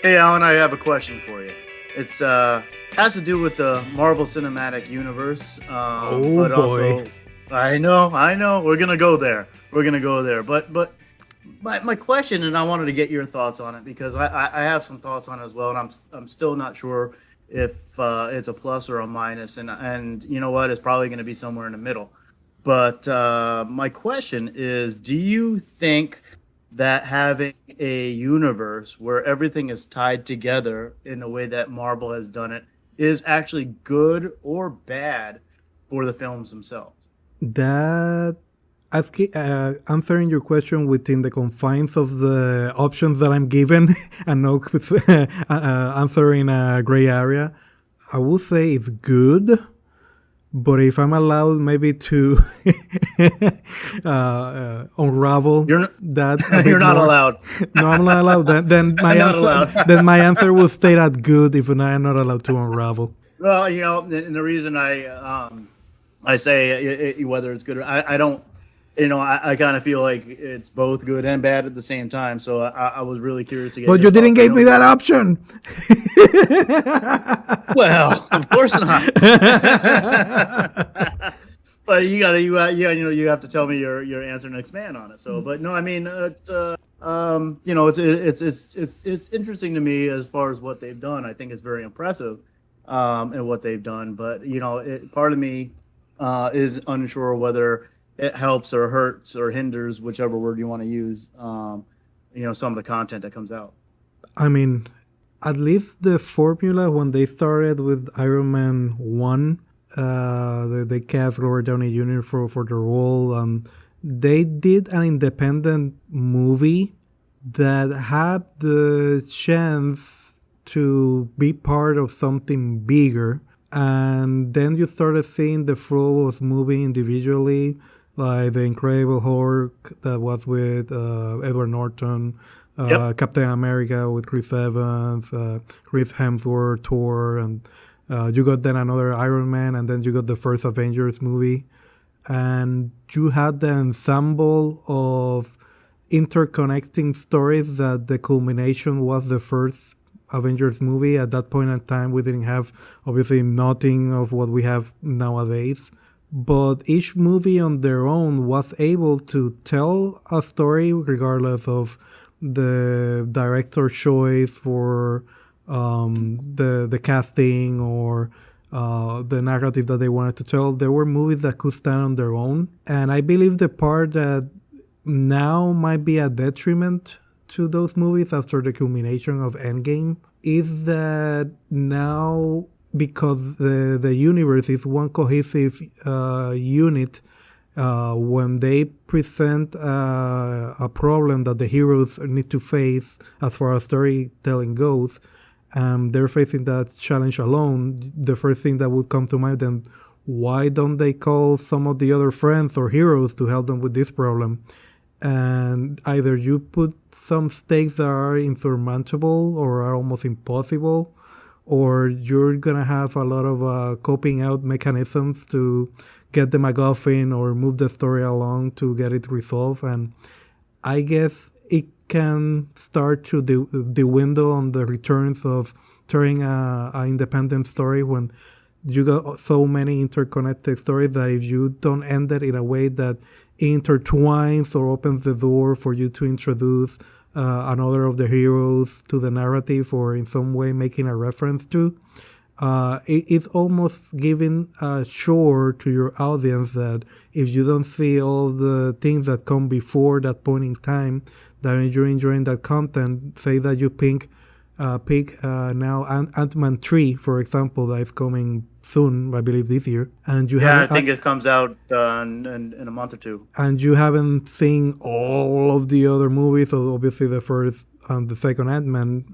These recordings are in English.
Hey, Alan, I have a question for you. It's has to do with the Marvel Cinematic Universe, Oh but boy. also, I know, we're gonna go there. We're gonna go there. But my question, and I wanted to get your thoughts on it because I have some thoughts on it as well, and I'm still not sure if it's a plus or a minus, and you know what, it's probably going to be somewhere in the middle. But my question is, do you think that having a universe where everything is tied together in the way that Marvel has done it is actually good or bad for the films themselves? That answering your question within the confines of the options that I'm given and not answering a gray area, I would say it's good. But if I'm allowed maybe to unravel You're not, that a bit you're not more, allowed. no, I'm not allowed. Then my Not answer, allowed. then my answer will stay at good if I am not allowed to unravel. Well, and the reason I say whether it's good or I don't, I kind of feel like it's both good and bad at the same time. So I was really curious to get But your you didn't thoughts. I give know me you. that option. Well, of course not. But you have to tell me your answer and expand on it. So, but no, I mean, it's interesting to me as far as what they've done. I think it's very impressive, in what they've done. But part of me is unsure whether it helps or hurts or hinders, whichever word you want to use. Some of the content that comes out. I mean, at least the formula when they started with Iron Man 1, they cast Robert Downey Jr. for the role. They did an independent movie that had the chance to be part of something bigger. And then you started seeing the flow of moving individually, like the Incredible Hulk that was with Edward Norton, Yep. Captain America with Chris Evans, Chris Hemsworth, Thor, and you got then another Iron Man, and then you got the first Avengers movie, and you had the ensemble of interconnecting stories that the culmination was the first Avengers movie. At that point in time, we didn't have obviously nothing of what we have nowadays. But each movie on their own was able to tell a story regardless of the director choice for the casting or the narrative that they wanted to tell. There were movies that could stand on their own. And I believe the part that now might be a detriment to those movies after the culmination of Endgame is that now, because the universe is one cohesive unit, when they present a problem that the heroes need to face as far as storytelling goes, they're facing that challenge alone, the first thing that would come to mind then, why don't they call some of the other friends or heroes to help them with this problem? And either you put some stakes that are insurmountable or are almost impossible, or you're gonna have a lot of coping out mechanisms to get the MacGuffin or move the story along to get it resolved. And I guess it can start to the window on the returns of telling a independent story when you got so many interconnected stories that if you don't end it in a way that intertwines or opens the door for you to introduce another of the heroes to the narrative or in some way making a reference to, it's almost giving a shore to your audience that if you don't see all the things that come before that point in time, that when you're enjoying that content, say that you pick now Ant-Man 3, for example, that is coming soon, I believe this year, and you Yeah, I haven't think it comes out in a month or two. and you haven't seen all of the other movies, so obviously the first and the second Ant-Man,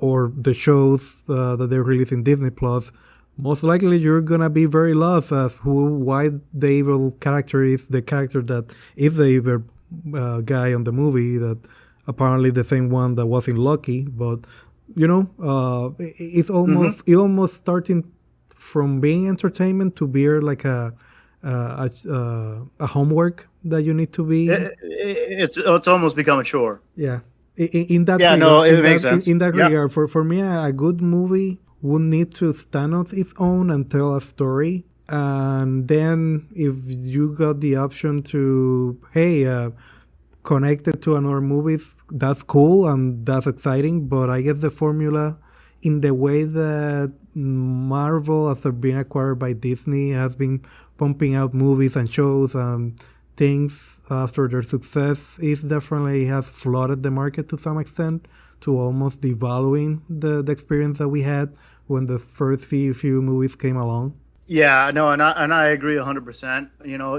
or the shows that they're releasing Disney Plus, most likely you're gonna be very lost as why the evil character is the character that is the evil guy on the movie, that apparently the same one that was in Loki. But it's Hmm. almost starting from being entertainment to be like a homework that you need to be. It's almost become a chore. Yeah, In that Yeah, no, regard, it makes sense. in that Yeah. regard, for me, a good movie would need to stand on its own and tell a story. And then, if you got the option to, hey, connected to another movies, that's cool and that's exciting. But I guess the formula, in the way that Marvel, after being acquired by Disney, has been pumping out movies and shows and things after their success, it definitely has flooded the market to some extent, to almost devaluing the experience that we had when the first few movies came along. Yeah, no, and I agree 100%.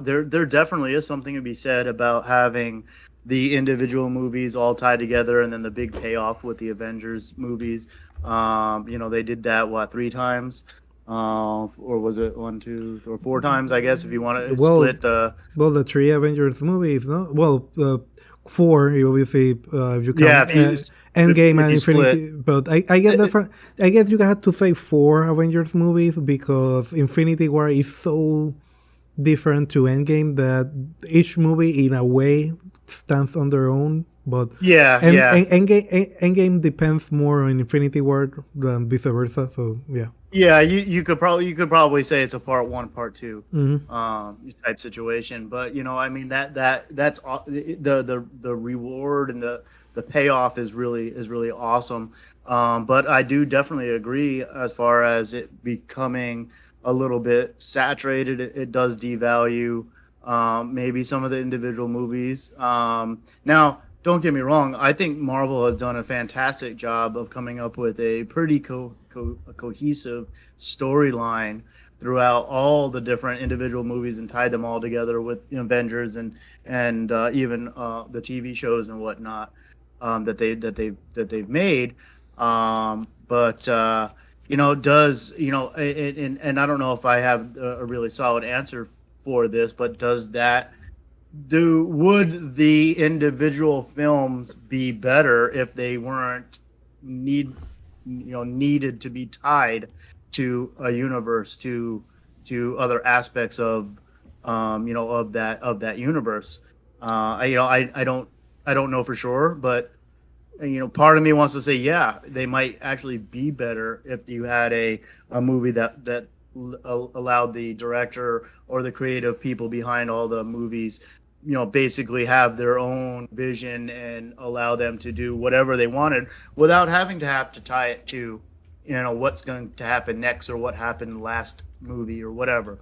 There definitely is something to be said about having the individual movies all tied together and then the big payoff with the Avengers movies. They did that what, three times? Or was it one, two, or four times, I guess, if you want to Well, split the. well, the three Avengers movies, no? Well, four, obviously, if you Yeah, count Endgame if and you split. Infinity. But I get the I guess you have to say four Avengers movies because Infinity War is so different to Endgame that each movie, in a way, stands on their own. But Yeah, yeah. Endgame depends more on Infinity War than vice versa. So yeah. Yeah, you could probably say it's a part one, part two, Hmm. type situation. But I mean the reward and the payoff is really awesome. But I do definitely agree as far as it becoming a little bit saturated. It does devalue maybe some of the individual movies. Now, don't get me wrong. I think Marvel has done a fantastic job of coming up with a pretty cohesive storyline throughout all the different individual movies and tied them all together with Avengers and even the TV shows and whatnot that they've made. But does and I don't know if I have a really solid answer for this, but does that do would the individual films be better if they weren't need needed to be tied to a universe, to other aspects of that universe? I don't know for sure, but part of me wants to say, yeah, they might actually be better if you had a movie that allowed the director or the creative people behind all the movies, basically have their own vision and allow them to do whatever they wanted without having to have to tie it to, what's going to happen next or what happened last movie or whatever.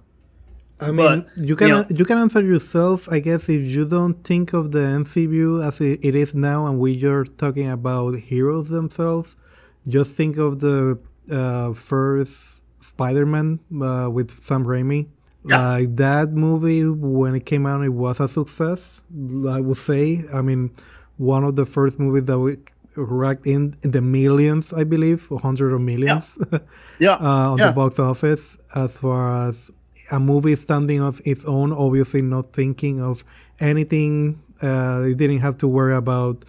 I But mean, you know, you can answer yourself, I guess, if you don't think of the MCU as it is now, and we are talking about heroes themselves. Just think of the first Spider-Man with Sam Raimi. yeah, Like that movie, when it came out, it was a success. I would say. I mean, one of the first movies that we racked in the millions, I believe, hundreds of yeah, millions, yeah, on the yeah. box office. As far as a movie standing on its own, obviously not thinking of anything. It didn't have to worry about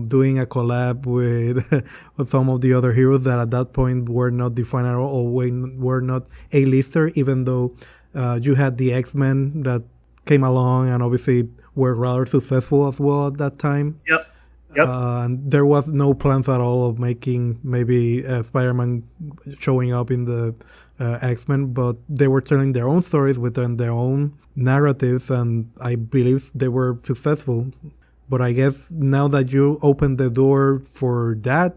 doing a collab with with some of the other heroes that at that point were not defined at all, or were not A-lister, even though you had the X-Men that came along and obviously were rather successful as well at that time. Yep, yep. And there was no plans at all of making maybe Spider-Man showing up in the X-Men, but they were telling their own stories within their own narratives, and I believe they were successful. But I guess now that you open the door for that,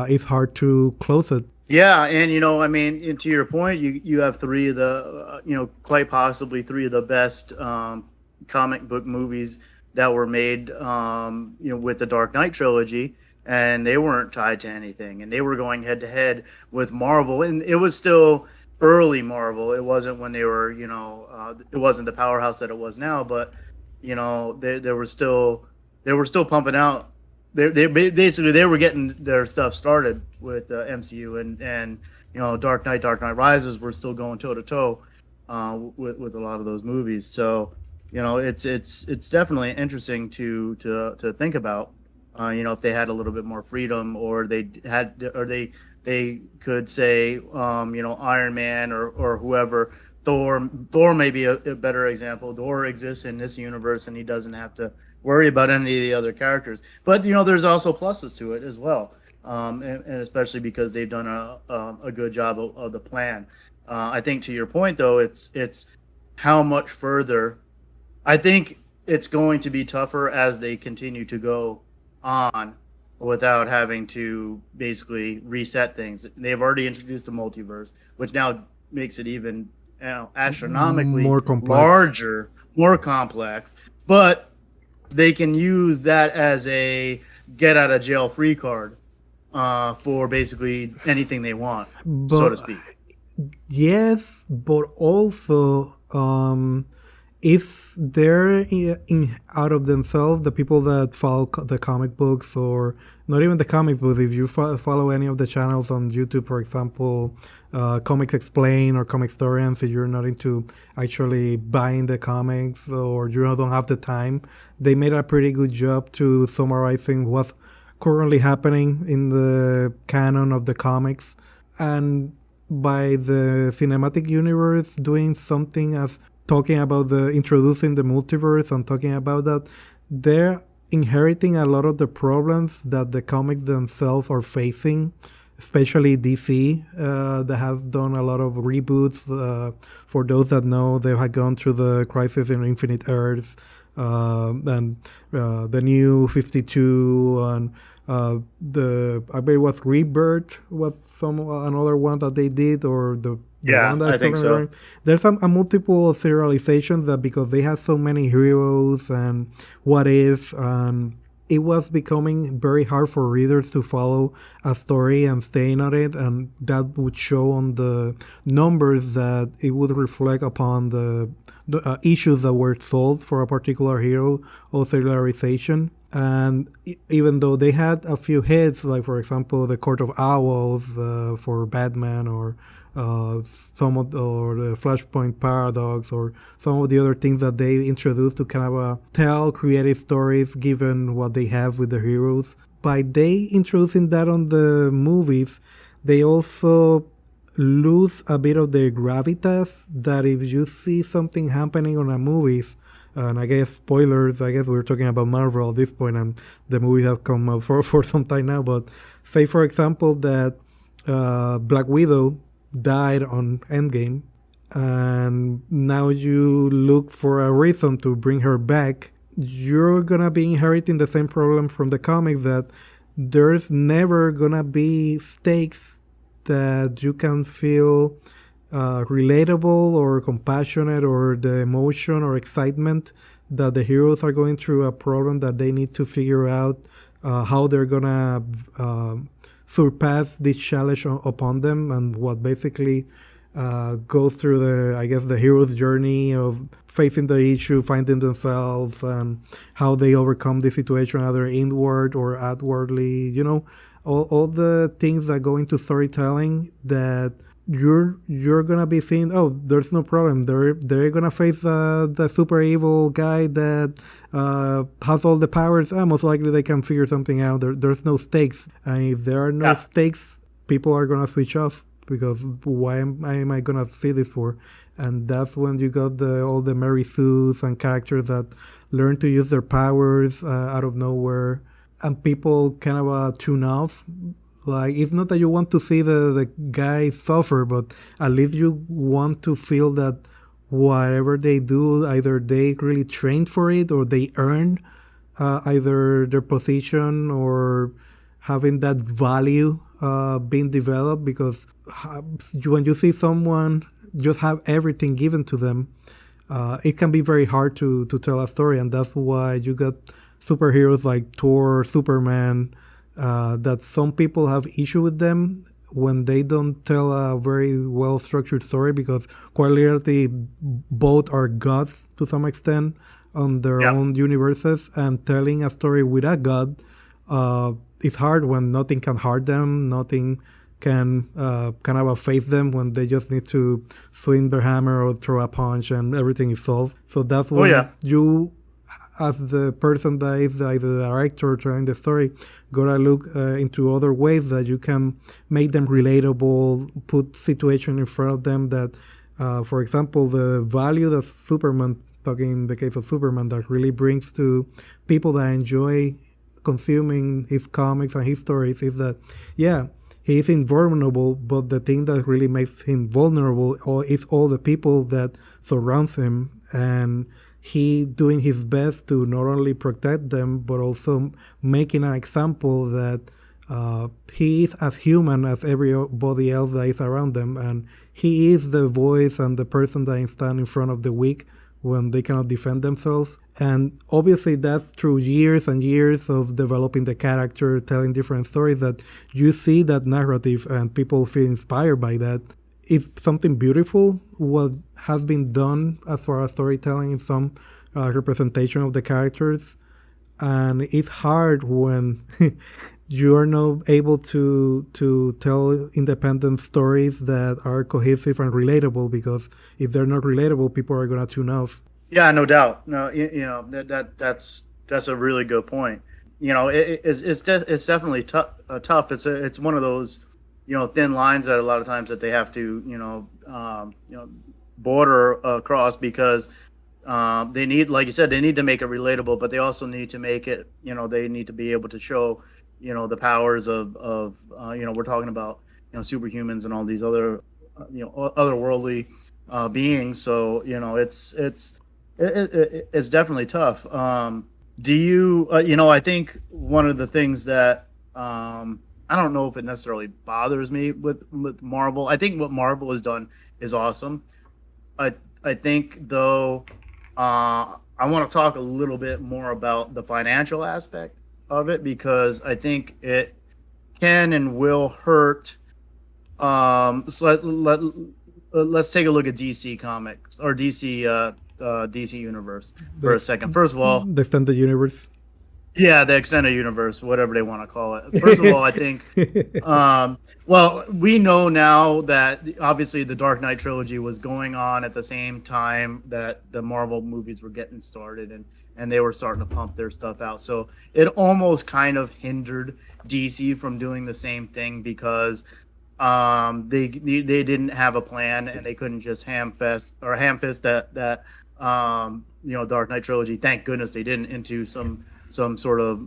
it's hard to close it. Yeah, and I mean, and to your point, you have three of the, quite possibly three of the best comic book movies that were made, with the Dark Knight trilogy, and they weren't tied to anything, and they were going head to head with Marvel, and it was still early Marvel. It wasn't when they were, it wasn't the powerhouse that it was now, but they were still pumping out. They basically they were getting their stuff started with MCU, and Dark Knight Rises were still going toe to toe with a lot of those movies. So it's definitely interesting to think about. If they had a little bit more freedom, or they could say, Iron Man or whoever. Thor may be a better example. Thor exists in this universe, and he doesn't have to worry about any of the other characters. But there's also pluses to it as well, and especially because they've done a good job of the plan. I think to your point though, it's how much further. I think it's going to be tougher as they continue to go on without having to basically reset things. They've already introduced the multiverse, which now makes it even astronomically More complex. larger, more complex. But they can use that as a get out of jail free card for basically anything they want, so to But speak. yes, but also if they're out of themselves, the people that follow the comic books, or not even the comic books, if you follow any of the channels on YouTube, for example, Comics Explain or Comic Historians, if you're not into actually buying the comics or you don't have the time, they made a pretty good job to summarizing what's currently happening in the canon of the comics. And by the cinematic universe doing something as talking about the introducing the multiverse and talking about that, they're inheriting a lot of the problems that the comics themselves are facing, especially DC, that has done a lot of reboots. For those that know, they have gone through the Crisis in Infinite Earths, and the New 52, and I believe it was Rebirth was another one that they did, or the Yeah, one that's I think currently so. running. There's a multiple serializations that because they have so many heroes and what if, and it was becoming very hard for readers to follow a story and staying on it, and that would show on the numbers that it would reflect upon the issues that were sold for a particular hero or serialization. And even though they had a few hits, like for example, the Court of Owls for Batman, or or the Flashpoint Paradox, or some of the other things that they introduced to kind of tell creative stories given what they have with the heroes. By they introducing that on the movies, they also lose a bit of the gravitas that if you see something happening on a movies, and I guess spoilers, I guess we're talking about Marvel at this point, and the movie has come out for some time now, but say for example that Black Widow died on Endgame, and now you look for a reason to bring her back, you're gonna be inheriting the same problem from the comics, that there's never gonna be stakes that you can feel relatable or compassionate, or the emotion or excitement that the heroes are going through a problem that they need to figure out how they're gonna surpass this challenge upon them, and what basically goes through the hero's journey of facing the issue, finding themselves, and how they overcome the situation, either inward or outwardly. All the things that go into storytelling that you're gonna be seeing. Oh, there's no problem. They're gonna face the super evil guy that has all the powers. Most likely they can figure something out. There's no stakes, and if there are no Yeah. stakes, people are gonna switch off, because why am I gonna see this for? And that's when you got all the Mary Sues and characters that learn to use their powers out of nowhere, and people kind of tune off. Like, it's not that you want to see the guy suffer, but at least you want to feel that whatever they do, either they really trained for it, or they earned either their position, or having that value being developed. Because when you see someone just have everything given to them, it can be very hard to tell a story. And that's why you got superheroes like Thor, Superman, that some people have issue with them when they don't tell a very well structured story, because clearly both are gods to some extent on their Yeah. own universes, and telling a story with a god is hard when nothing can hurt them, nothing can kind of face them, when they just need to swing their hammer or throw a punch and everything is solved. So that's Oh when yeah. you, as the person that is either the director telling the story, gotta look into other ways that you can make them relatable, put situation in front of them that, for example, the value that Superman talking in the case of Superman, that really brings to people that enjoy consuming his comics and his stories is that, yeah, he is invulnerable, but the thing that really makes him vulnerable is all the people that surrounds him, and he doing his best to not only protect them but also making an example that he is as human as everybody else that is around them, and he is the voice and the person that stands in front of the weak when they cannot defend themselves. And obviously, that's through years and years of developing the character, telling different stories, that you see that narrative and people feel inspired by that. It's something beautiful what has been done as far as storytelling in some representation of the characters. And it's hard when you are not able to tell independent stories that are cohesive and relatable, because if they're not relatable, people are gonna tune off. Yeah, no doubt. No, that's a really good point. It's definitely tough. Tough. It's one of those thin lines that a lot of times that they have to border across, because they need, like you said, they need to make it relatable, but they also need to make it, they need to be able to show the powers of we're talking about superhumans and all these other otherworldly beings. So it's definitely tough. Do you I think one of the things that I don't know if it necessarily bothers me with Marvel. I think what Marvel has done is awesome. I think though, I want to talk a little bit more about the financial aspect of it, because I think it can and will hurt. So let's take a look at DC Comics, or DC Universe for a second. First of all, The extended universe. yeah, the extended universe, whatever they want to call it. First of all, I think, well, we know now that obviously the Dark Knight trilogy was going on at the same time that the Marvel movies were getting started, and they were starting to pump their stuff out. So it almost kind of hindered DC from doing the same thing, because they didn't have a plan, and they couldn't just ham fist that Dark Knight trilogy. Thank goodness they didn't, into some sort of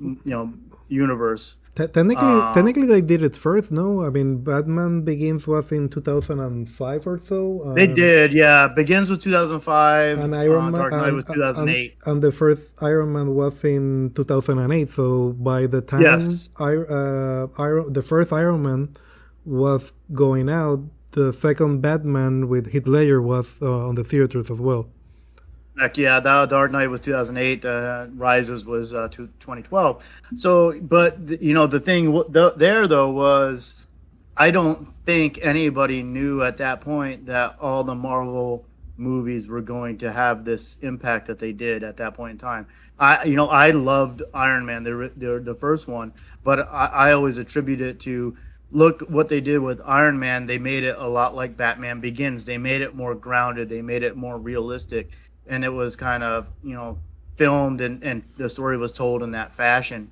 universe. Technically, they did it first. No, I mean, Batman Begins was in 2005 or so. They did, yeah. Begins with 2005. And Iron Man, Dark Knight was 2008. and the first Iron Man was in 2008. So by the time Yes. The first Iron Man was going out, the second Batman with Heath Ledger was on the theaters as well. Heck yeah, the Dark Knight was 2008. Rises was 2012. So, but the thing there though was, I don't think anybody knew at that point that all the Marvel movies were going to have this impact that they did at that point in time. I loved Iron Man, the first one, but I always attribute it to, look what they did with Iron Man. They made it a lot like Batman Begins. They made it more grounded. They made it more realistic, and it was kind of filmed, and the story was told in that fashion.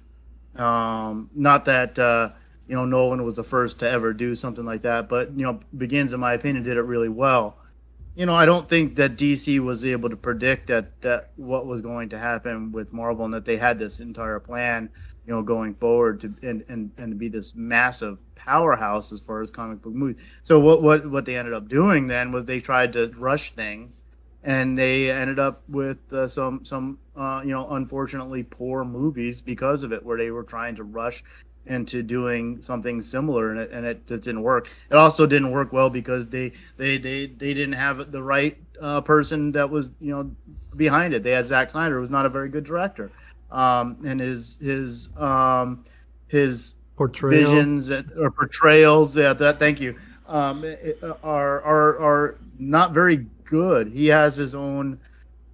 Not that Nolan was the first to ever do something like that, but Begins, in my opinion, did it really well. I don't think that DC was able to predict that what was going to happen with Marvel, and that they had this entire plan going forward to and be this massive powerhouse as far as comic book movies. So what they ended up doing then was they tried to rush things, and they ended up with some unfortunately poor movies because of it, where they were trying to rush into doing something similar, and it didn't work. It also didn't work well because they didn't have the right person that was behind it. They had Zack Snyder, who was not a very good director, and his Portrayal. visions or portrayals, thank you, are not very good. He has his own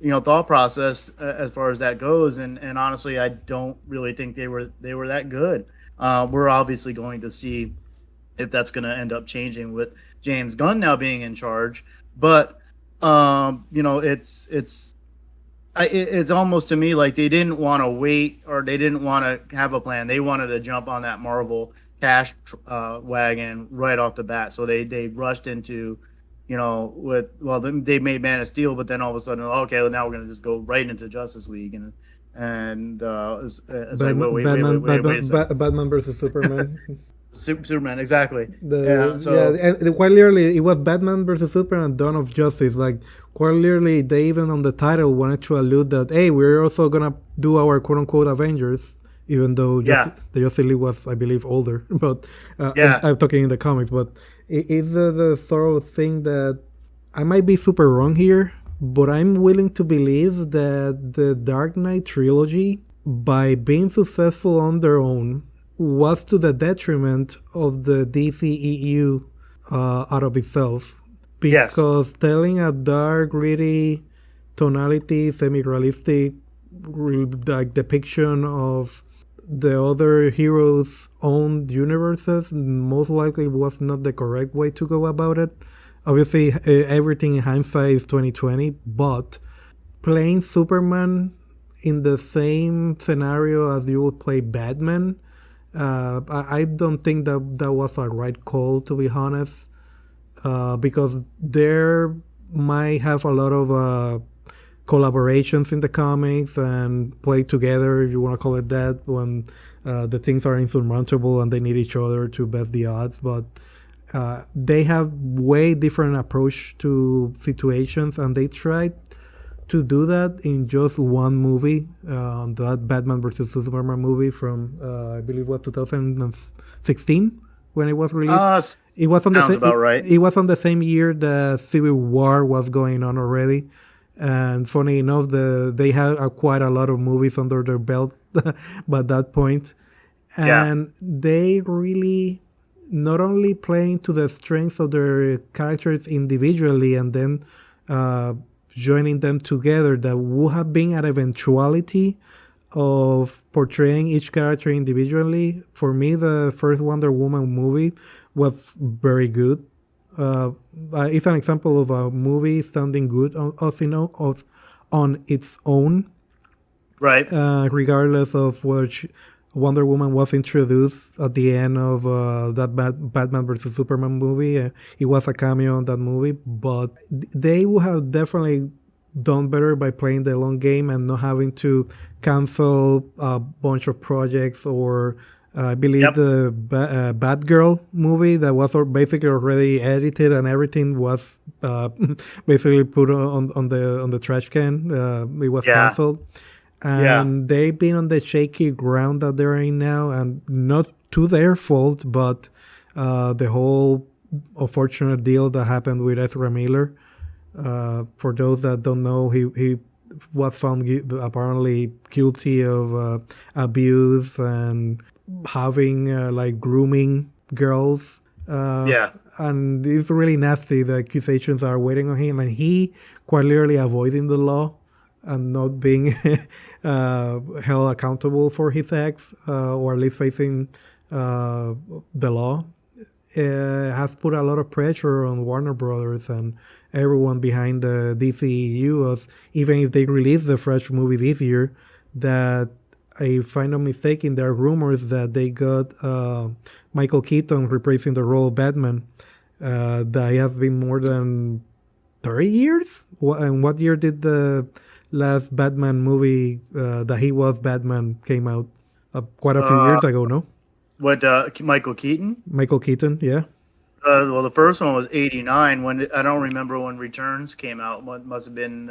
thought process as far as that goes, and honestly, I don't really think they were that good. We're obviously going to see if that's going to end up changing with James Gunn now being in charge, but it's almost to me like they didn't want to wait, or they didn't want to have a plan. They wanted to jump on that Marvel cash wagon right off the bat, so they rushed into they made Man of Steel, but then all of a sudden, okay, well, now we're gonna just go right into Justice League, and it's like, Batman, Batman, wait a second, Batman versus Superman. Superman, exactly. Yeah, The yeah, so and quite literally, it was Batman versus Superman, Dawn of Justice. Like quite literally, they even on the title wanted to allude that hey, we're also gonna do our quote unquote Avengers, even though yeah, the Justice League was, I believe, older. But yeah, I'm talking in the comics. But it's the sort of thing that I might be super wrong here, but I'm willing to believe that the Dark Knight trilogy, by being successful on their own, was to the detriment of the DCEU out of itself. yes, Because telling a dark, gritty, tonality, semi-realistic like depiction of the other heroes' own universes most likely was not the correct way to go about it. Obviously, everything in hindsight is 2020, but playing Superman in the same scenario as you would play Batman, I don't think that that was a right call, to be honest, because there might have a lot of collaborations in the comics and play together, if you want to call it that, when the things are insurmountable and they need each other to bet the odds. But they have way different approach to situations, and they tried to do that in just one movie, that Batman versus Superman movie from I believe what 2016 when it was released. uh, It was on the sounds about right. it was on the same year the Civil War was going on already, and funny enough, they had quite a lot of movies under their belt by that point, Yeah, and they really not only playing to the strengths of their characters individually and then uh, joining them together, that would have been an eventuality of portraying each character individually. For me, the first Wonder Woman movie was very good. Uh, it's an example of a movie standing good on its own, right. regardless of whether Wonder Woman was introduced at the end of that Batman versus Superman movie. It was a cameo on that movie, but they would have definitely done better by playing the long game and not having to cancel a bunch of projects, or I believe Yep. the Batgirl movie that was basically already edited and everything was basically put on the trash can. It was Yeah. canceled, Yeah. and they've been on the shaky ground that they're in now, and not to their fault, but the whole unfortunate deal that happened with Ezra Miller. For those that don't know, he was found apparently guilty of abuse and having like grooming girls. Yeah. And it's really nasty. The accusations are waiting on him, and he quite literally avoiding the law and not being held accountable for his acts, or at least facing the law, has put a lot of pressure on Warner Brothers and everyone behind the DCEU. As even if they release the fresh movie this year, that if I'm not mistaken, there are rumors that they got Michael Keaton replacing the role of Batman. That has been more than 30 years. And what year did the last Batman movie that he was Batman came out? Quite a few Uh, years ago, no? what Michael Keaton? Michael Keaton, yeah. Well, the first one was '89. When I don't remember when Returns came out. What must have been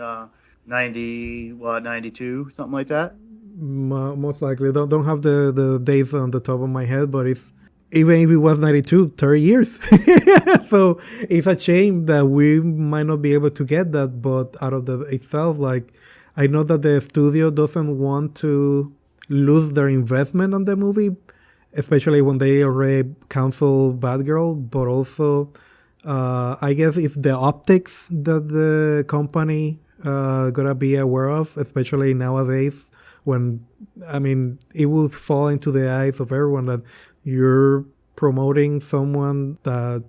90, what, 92, something like that. Most likely. Don't have the dates on the top of my head, but it's even if it was 92, 30 years. So it's a shame that we might not be able to get that, but out of the itself, like I know that the studio doesn't want to lose their investment on the movie, especially when they already cancel Batgirl, but also I guess it's the optics that the company gotta be aware of, especially nowadays when I mean it will fall into the eyes of everyone that you're promoting someone that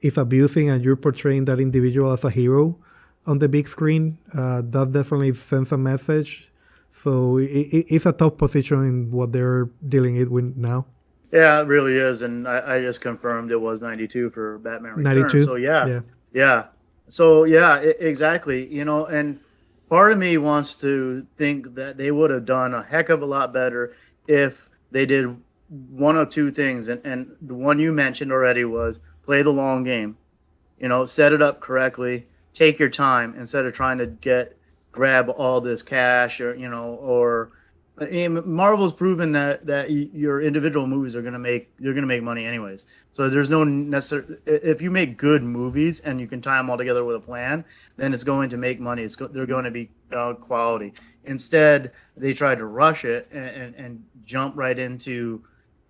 is abusing and you're portraying that individual as a hero on the big screen. That definitely sends a message. So it's a tough position in what they're dealing with now. Yeah, it really is, and I just confirmed it was '92 for Batman Returns. 92, So yeah, yeah. yeah. So yeah, exactly. And part of me wants to think that they would have done a heck of a lot better if they did one of two things. And the one you mentioned already was play the long game. Set it up correctly, take your time instead of trying to grab all this cash, or I mean, Marvel's proven that your individual movies are gonna make money anyways. So there's no necessary, if you make good movies and you can tie them all together with a plan, then it's going to make money. They're going to be quality. Instead, they tried to rush it and jump right into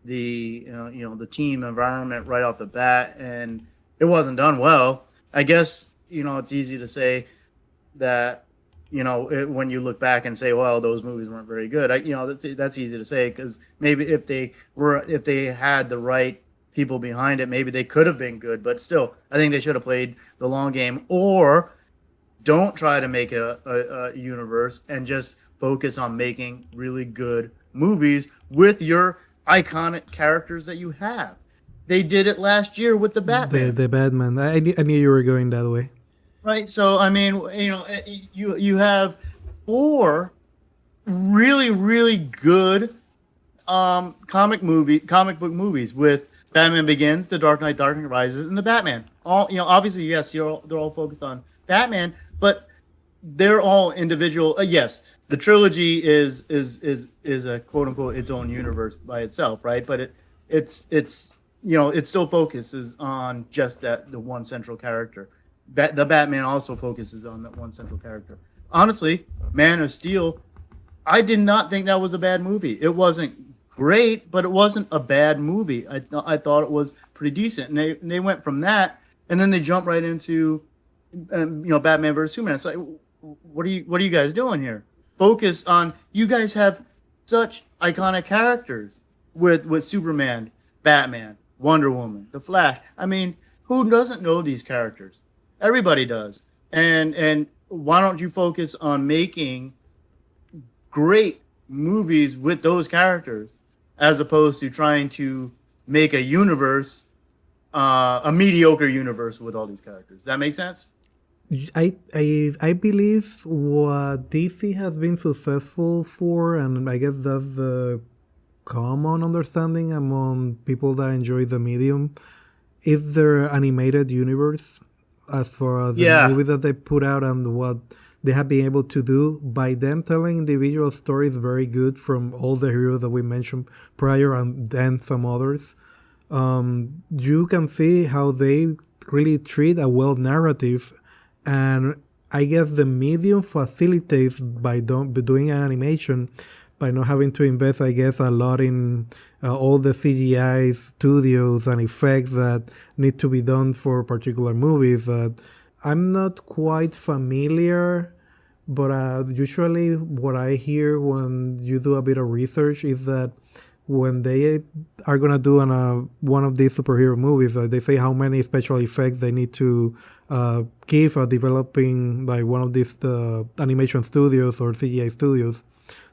the team environment right off the bat, and it wasn't done well. I guess it's easy to say that when you look back and say, well, those movies weren't very good. That's easy to say because maybe if they had the right people behind it, maybe they could have been good. But still, I think they should have played the long game, or don't try to make a universe and just focus on making really good movies with your iconic characters that you have. They did it last year with the The Batman. Batman. I knew you were going that way. Right. So I mean, you have four really really good comic book movies with Batman Begins, The Dark Knight Rises, and the Batman. All obviously, yes, they're all focused on Batman, but they're all individual. Yes, the trilogy is a quote unquote its own universe by itself, right? But it still focuses on just the one central character. The Batman also focuses on that one central character. Honestly, Man of Steel, I did not think that was a bad movie. It wasn't great, but it wasn't a bad movie. I thought it was pretty decent, and they went from that, and then they jumped right into Batman versus Superman. It's like, what are you guys doing here? Focus on, you guys have such iconic characters with Superman, Batman, Wonder Woman, The Flash. I mean, who doesn't know these characters? Everybody does. And why don't you focus on making great movies with those characters as opposed to trying to make a mediocre universe with all these characters? Does that make sense? I believe what DC has been successful for, and I guess that's the common understanding among people that enjoy the medium, is their animated universe as far as the Yeah. movies that they put out and what they have been able to do by them telling individual stories very good from all the heroes that we mentioned prior and then some others. You can see how they really treat a well narrative, and I guess the medium facilitates by doing an animation, by not having to invest, I guess, a lot in all the CGI studios and effects that need to be done for particular movies. I'm not quite familiar, but usually what I hear when you do a bit of research is that when they are gonna do one of these superhero movies, they say how many special effects they need to give developing like one of these animation studios or CGI studios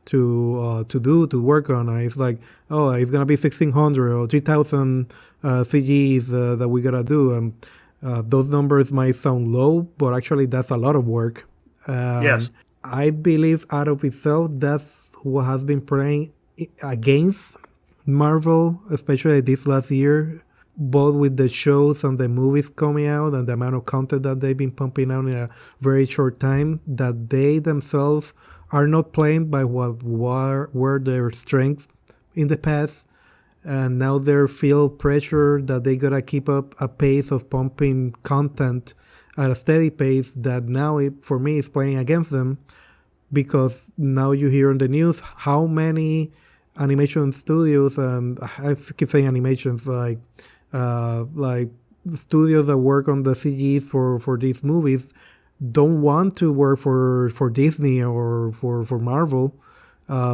to work on. It's like, oh, it's gonna be 1,600 or 3,000 CGs that we gotta do. Those numbers might sound low, but actually that's a lot of work. Yes. I believe out of itself, that's what has been playing against Marvel, especially this last year, both with the shows and the movies coming out and the amount of content that they've been pumping out in a very short time, that they themselves are not playing by what were their strengths in the past, and now they feel pressure that they gotta keep up a pace of pumping content at a steady pace that now for me is playing against them, because now you hear on the news how many animation studios, I keep saying animations, like studios that work on the CGs for these movies don't want to work for Disney or for Marvel,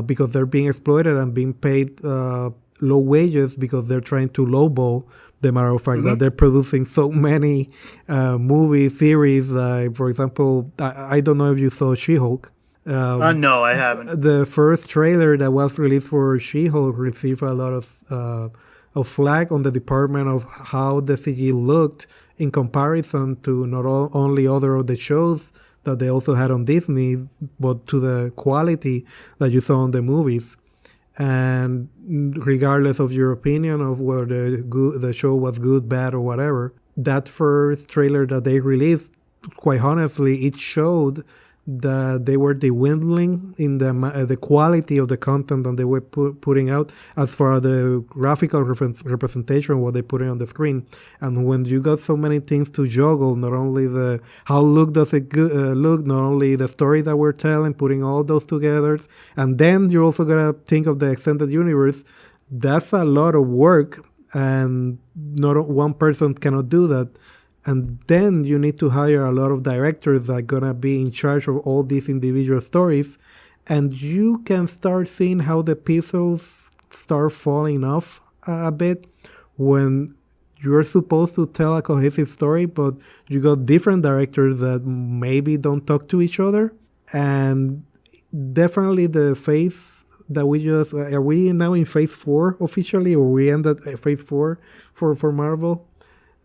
because they're being exploited and being paid low wages because they're trying to lowball the matter of fact that they're producing so many movie series. Like, for example, I don't know if you saw She-Hulk. No, I haven't. The first trailer that was released for She-Hulk received a lot of flag on the department of how the CG looked in comparison to not only other of the shows that they also had on Disney, but to the quality that you saw in the movies. And regardless of your opinion of whether the show was good, bad, or whatever, that first trailer that they released, quite honestly, it showed that they were dwindling in the quality of the content that they were putting out as far as the graphical representation of what they put on the screen. And when you got so many things to juggle, not only the how does it look, not only the story that we're telling, putting all those together, and then you're also gonna think of the extended universe. That's a lot of work, and not one person cannot do that. And then you need to hire a lot of directors that are going to be in charge of all these individual stories. And you can start seeing how the pieces start falling off a bit when you're supposed to tell a cohesive story, but you got different directors that maybe don't talk to each other. And definitely the phase that are we now in phase 4 officially, or we ended phase 4 for Marvel?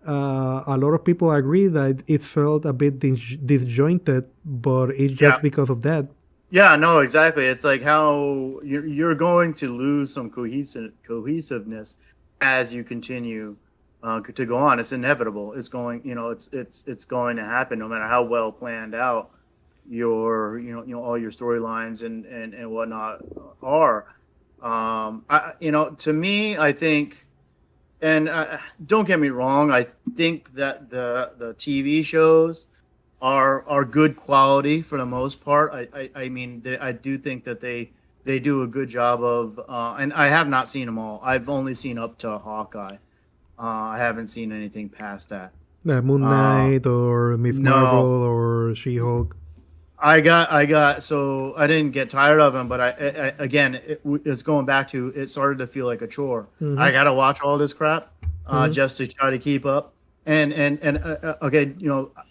A lot of people agree that it felt a bit disjointed, but it's just because of that. Yeah, no, exactly. It's like how you're going to lose some cohesiveness as you continue to go on. It's inevitable. It's going, it's going to happen no matter how well planned out your, all your storylines and whatnot are. To me, I think. And don't get me wrong, I think that the TV shows are good quality for the most part. I mean, I do think that they do a good job of, and I have not seen them all. I've only seen up to Hawkeye. I haven't seen anything past that. Moon Knight or Miss Marvel or She-Hulk. So I didn't get tired of them, but it's going back to, it started to feel like a chore. Mm-hmm. I got to watch all this crap just to try to keep up. And okay,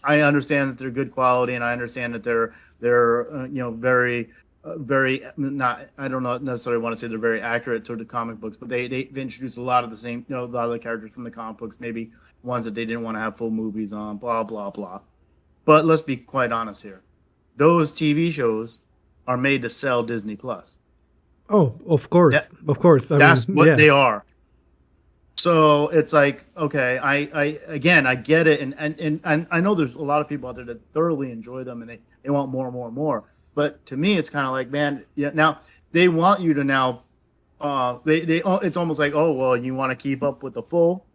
I understand that they're good quality, and I understand that they're very, very not, I don't know necessarily want to say they're very accurate to the comic books, but they've introduced a lot of the same, a lot of the characters from the comic books, maybe ones that they didn't want to have full movies on, blah, blah, blah. But let's be quite honest here. Those TV shows are made to sell Disney Plus. Oh, of course, of course. That's what they are. So it's like, okay, I get it, and I know there's a lot of people out there that thoroughly enjoy them, and they want more and more and more. But to me, it's kind of like, man, now they want you to now, it's almost like, oh well, you want to keep up with the full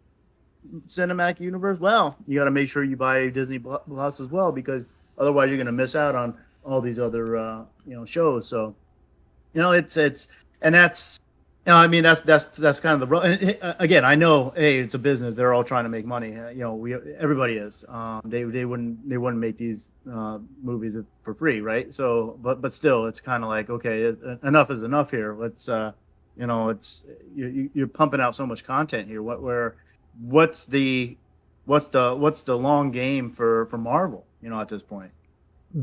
cinematic universe. Well, you got to make sure you buy Disney Plus as well, because otherwise, you're going to miss out on all these other, shows. So, it's and that's, I mean, that's kind of the and again. I know, hey, it's a business. They're all trying to make money. Everybody is. They wouldn't make these movies for free, right? So, but still, it's kind of like, okay, enough is enough here. Let's, it's you're pumping out so much content here. What's the long game for Marvel? At this point,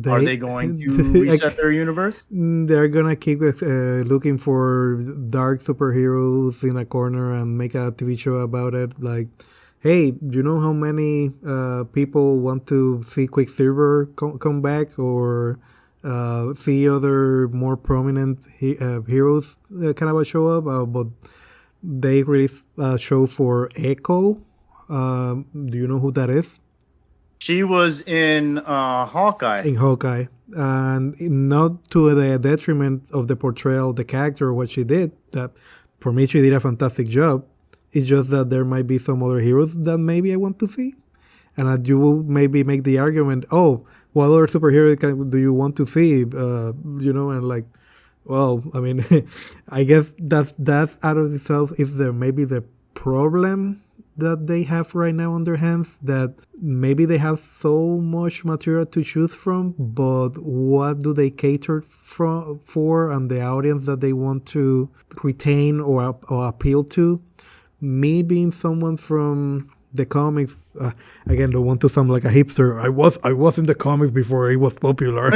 are they going to reset their universe? They're gonna keep looking for dark superheroes in a corner and make a TV show about it. Like, hey, do you know how many people want to see Quicksilver come back, or see other more prominent heroes kind of a show up? But they released a show for Echo. Do you know who that is? She was in Hawkeye. In Hawkeye. And not to the detriment of the portrayal of the character or what she did. That for me, she did a fantastic job. It's just that there might be some other heroes that maybe I want to see. And you will maybe make the argument, oh, what other superhero do you want to see? And like, well, I mean, I guess that out of itself is maybe the problem that they have right now on their hands, that maybe they have so much material to choose from, but what do they cater for and the audience that they want to retain or appeal to? Me being someone from the comics, again, don't want to sound like a hipster. I was in the comics before it was popular.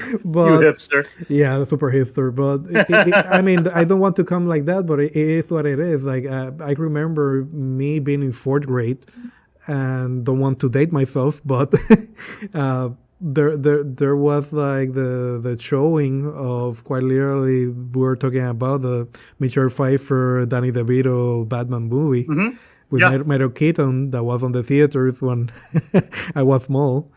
You But hipster. yeah, the super hipster. But I mean, I don't want to come like that, but it is what it is. Like I remember me being in fourth grade, and don't want to date myself, but uh, there was like the showing of, quite literally, we were talking about the Michelle Pfeiffer, Danny DeVito Batman movie Hmm. with Yeah. Michael Keaton that was on the theaters when I was small,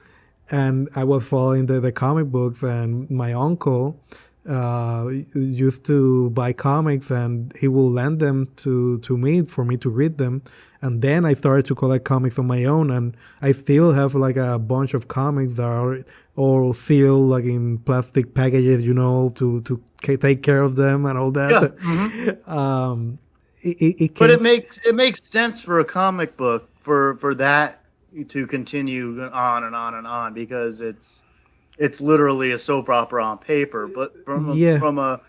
and I was following the comic books, and my uncle used to buy comics, and he will lend them to me for me to read them. And then I started to collect comics on my own, and I still have like a bunch of comics that are all sealed like in plastic packages, take care of them and all that. Yeah. Hmm. um, it But came. it makes sense for a comic book for that to continue on and on and on because it's literally a soap opera on paper. But Yeah, from a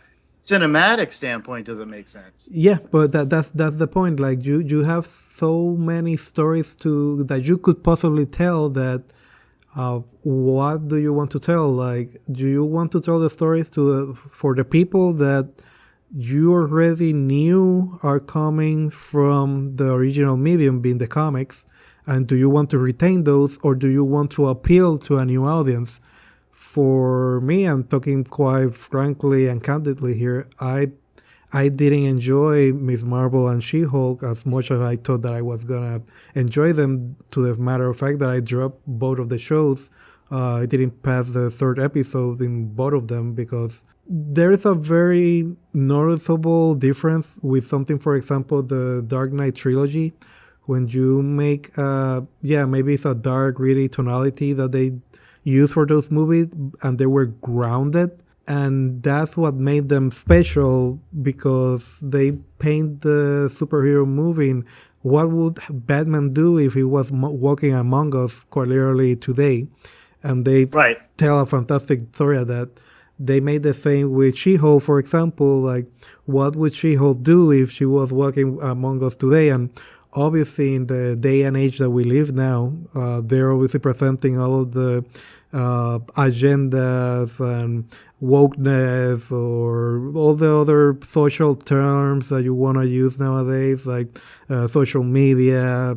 cinematic standpoint, does it make sense? yeah, but that's the point. Like you have so many stories to that you could possibly tell that. What do you want to tell? Like, do you want to tell the stories for the people that you already knew are coming from the original medium, being the comics, and do you want to retain those, or do you want to appeal to a new audience? For me, I'm talking quite frankly and candidly here. I didn't enjoy Miss Marvel and She-Hulk as much as I thought that I was gonna enjoy them. To the matter of fact, that I dropped both of the shows. I didn't pass the third episode in both of them because there is a very noticeable difference with something. For example, the Dark Knight trilogy. When you make, maybe it's a dark, gritty tonality that they use for those movies, and they were grounded, and that's what made them special because they paint the superhero movie in what would Batman do if he was walking among us clearly today, and they Right. tell a fantastic story of that. They made the same with She-Hulk, for example. Like, what would She-Hulk do if she was walking among us today? And obviously, in the day and age that we live now, they're obviously presenting all of the agendas and wokeness or all the other social terms that you want to use nowadays, like social media,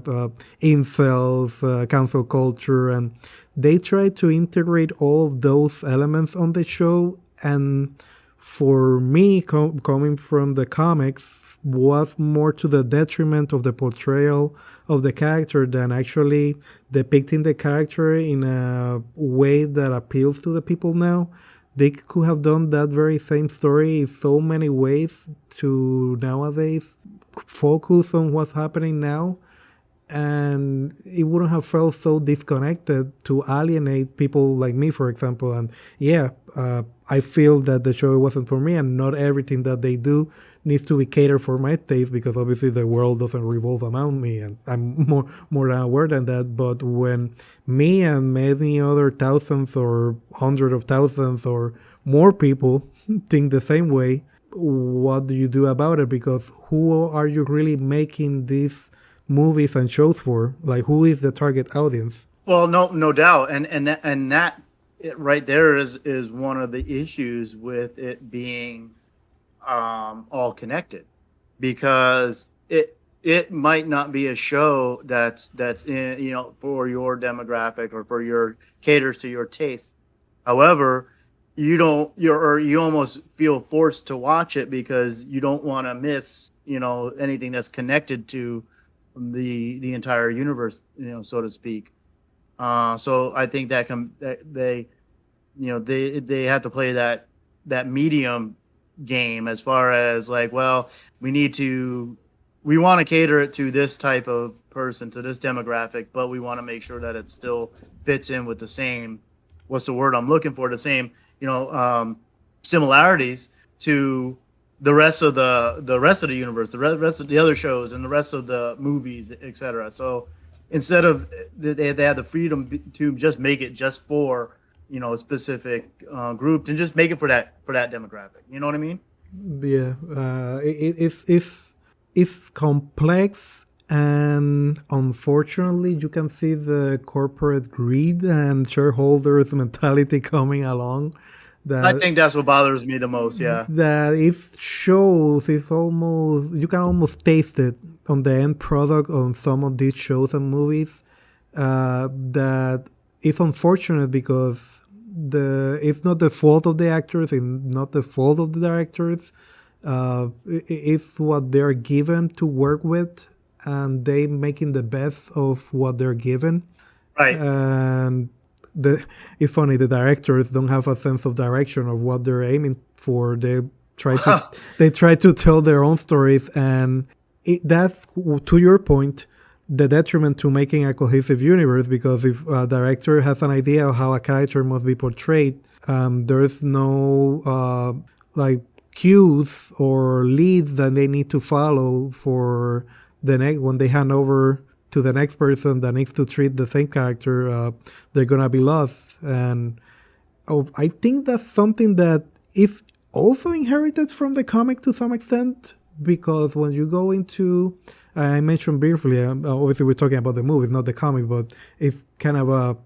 incels, cancel culture, and they try to integrate all of those elements on the show. And for me, coming from the comics, was more to the detriment of the portrayal of the character than actually depicting the character in a way that appeals to the people now. They could have done that very same story in so many ways to nowadays focus on what's happening now, and it wouldn't have felt so disconnected to alienate people like me, for example. And yeah, I feel that the show wasn't for me, and not everything that they do needs to be catered for my taste, because obviously the world doesn't revolve around me, and I'm more than aware than that. But when me and many other thousands or hundreds of thousands or more people think the same way, what do you do about it? Because who are you really making these movies and shows for? Like, who is the target audience? Well, no doubt, and that right there is one of the issues with it being all connected, because it might not be a show that's in, for your demographic or for your caters to your taste. However, you almost feel forced to watch it because you don't want to miss anything that's connected to the entire universe, so to speak. So I think that they have to play that medium game, as far as like, well, we want to cater it to this type of person, to this demographic, but we want to make sure that it still fits in with the same, what's the word I'm looking for, the same similarities to the rest of the universe, the rest of the other shows and the rest of the movies, etc. So instead of they have the freedom to just make it just for a specific group, and just make it for that demographic. You know what I mean? Yeah, it's complex And unfortunately, you can see the corporate greed and shareholders mentality coming along. I That think that's what bothers me the most. Yeah. that it shows, it's almost, you can almost taste it on the end product on some of these shows and movies. That it's unfortunate because it's not the fault of the actors and not the fault of the directors. It's what they're given to work with, and they making the best of what they're given. Right. And it's funny, the directors don't have a sense of direction of what they're aiming for. Try to they try to tell their own stories, and that's, to your point, the detriment to making a cohesive universe, because if a director has an idea of how a character must be portrayed, there's no like cues or leads that they need to follow for the next, when they hand over to the next person that needs to treat the same character, they're gonna be lost. And I think that's something that is also inherited from the comic to some extent, because when you go into, I mentioned briefly, obviously we're talking about the movies, not the comic, but it's kind of a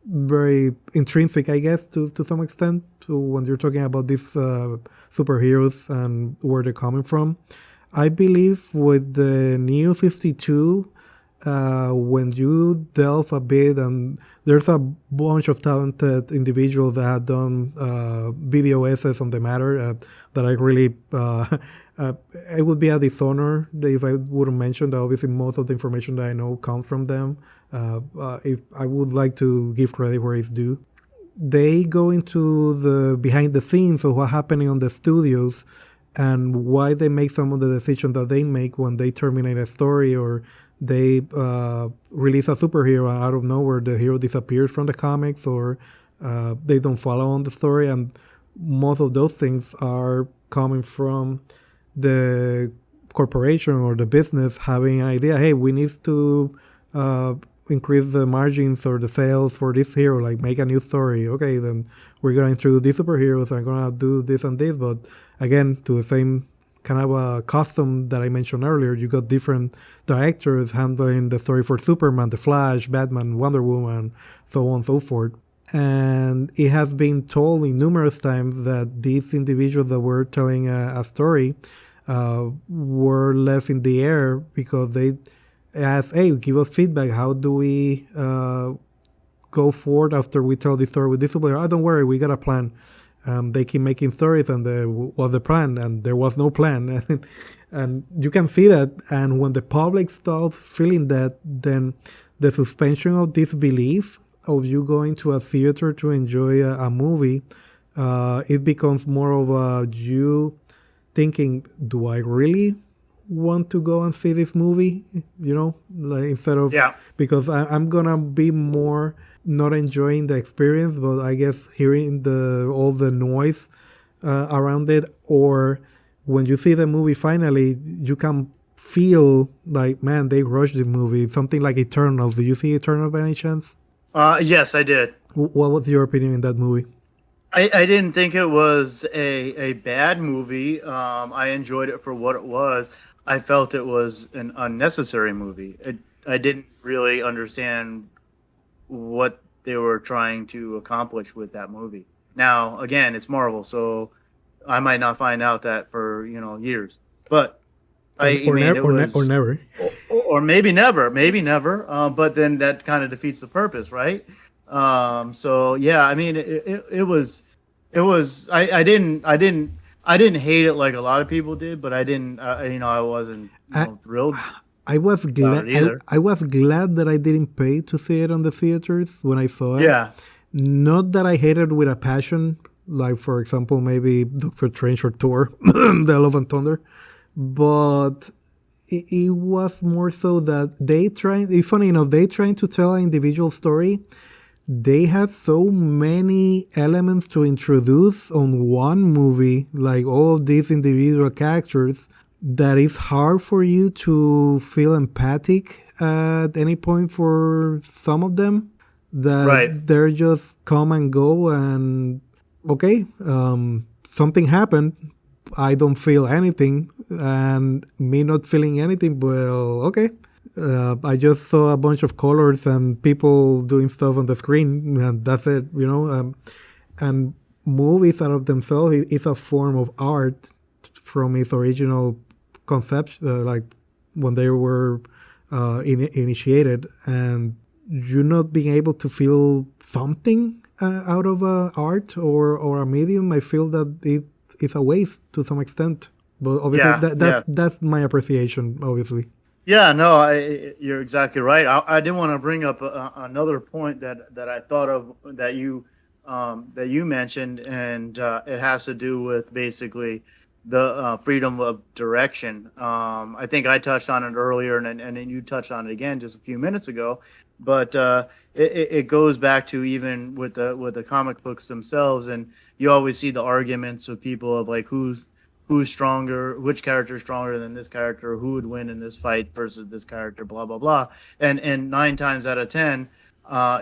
very intrinsic, I guess, to some extent, to when you're talking about these superheroes and where they're coming from. I believe with the New 52, when you delve a bit, and there's a bunch of talented individuals that have done video essays on the matter, that I really, it would be a dishonor if I wouldn't mention that. Obviously, most of the information that I know comes from them. If I would like to give credit where it's due. They go into the behind the scenes of what's happening on the studios and why they make some of the decisions that they make when they terminate a story, or they release a superhero and out of nowhere the hero disappears from the comics, or they don't follow on the story. And most of those things are coming from the corporation or the business having an idea, hey, we need to increase the margins or the sales for this hero, like make a new story. Okay, then we're going to introduce these superheroes and going to do this and this. But again, to the same kind of a custom that I mentioned earlier, you got different directors handling the story for Superman, The Flash, Batman, Wonder Woman, so on and so forth. And it has been told in numerous times that these individuals that were telling a story were left in the air because they asked, hey, give us feedback. How do we go forward after we tell the story with this player? Oh, don't worry, we got a plan. They keep making stories, and there was the plan, and there was no plan. And you can see that. And when the public starts feeling that, then the suspension of disbelief of you going to a theater to enjoy a movie, it becomes more of a you thinking, do I really want to go and see this movie? You know, like instead of, because I'm gonna be more not enjoying the experience, but I guess hearing all the noise around it. Or when you see the movie finally, you can feel like, man, they rushed the movie. Something like Eternals. Do you see Eternals by any chance? Yes, I did. What was your opinion in that movie? I didn't think it was a bad movie. I enjoyed it for what it was. I felt it was an unnecessary movie. I didn't really understand what they were trying to accomplish with that movie. Now, again, it's Marvel, so I might not find out that for years. But or never, or maybe never. But then that kind of defeats the purpose, right? So yeah, I mean, it was. I didn't hate it like a lot of people did, but I didn't. I wasn't thrilled. I was glad. I was glad that I didn't pay to see it on the theaters when I saw it. Yeah. Not that I hated it with a passion, like for example maybe Doctor Strange or Thor, The Love and Thunder, but it was more so that funny enough, they trying to tell an individual story. They had so many elements to introduce on one movie, like all of these individual characters, that it's hard for you to feel empathic at any point for some of them. That they're just come and go, and okay, something happened. I don't feel anything, and me not feeling anything, well, okay. I just saw a bunch of colors and people doing stuff on the screen, and that's it. And movies out of themselves is a form of art from its original concept, like when they were initiated, and you not being able to feel something out of art or a medium, I feel that it is a waste to some extent. But obviously, Yeah, yeah. that's my appreciation. Obviously, Yeah, no, you're exactly right. I did want to bring up another point that I thought of that you mentioned, and it has to do with basically the freedom of direction. I think I touched on it earlier, and then you touched on it again just a few minutes ago. But it goes back to even with the comic books themselves, and you always see the arguments of people of like who's stronger, which character is stronger than this character, who would win in this fight versus this character, blah blah blah. And 9 times out of 10,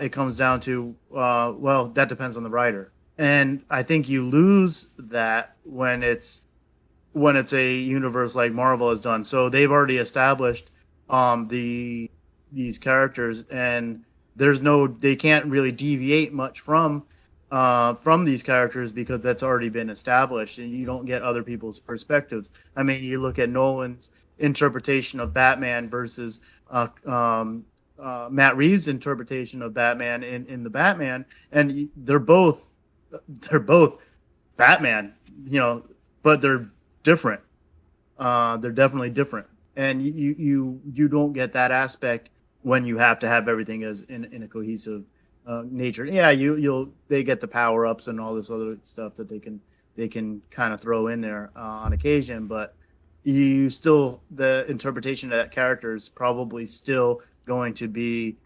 it comes down to well, that depends on the writer. And I think you lose that when it's a universe like Marvel has done. So they've already established these characters, and they can't really deviate much from these characters because that's already been established, and you don't get other people's perspectives. I mean, you look at Nolan's interpretation of Batman versus Matt Reeves' interpretation of Batman in the Batman, and they're both Batman, but they're different. They're definitely different, and you don't get that aspect when you have to have everything as in a cohesive nature. Yeah, they get the power ups and all this other stuff that they can kind of throw in there on occasion, but you still the interpretation of that character is probably still going to be,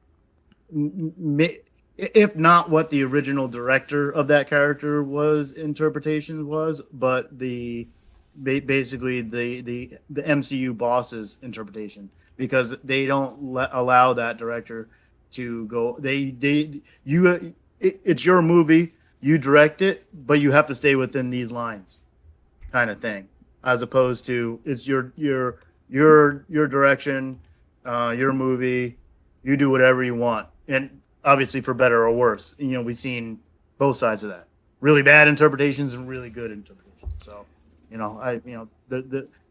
if not what the original director of that character was interpretation was, but basically the MCU boss's interpretation, because they don't allow that director to go. It's your movie, you direct it, but you have to stay within these lines, kind of thing, as opposed to it's your direction, your movie, you do whatever you want, and obviously for better or worse. We've seen both sides of that. Really bad interpretations and really good interpretations. So,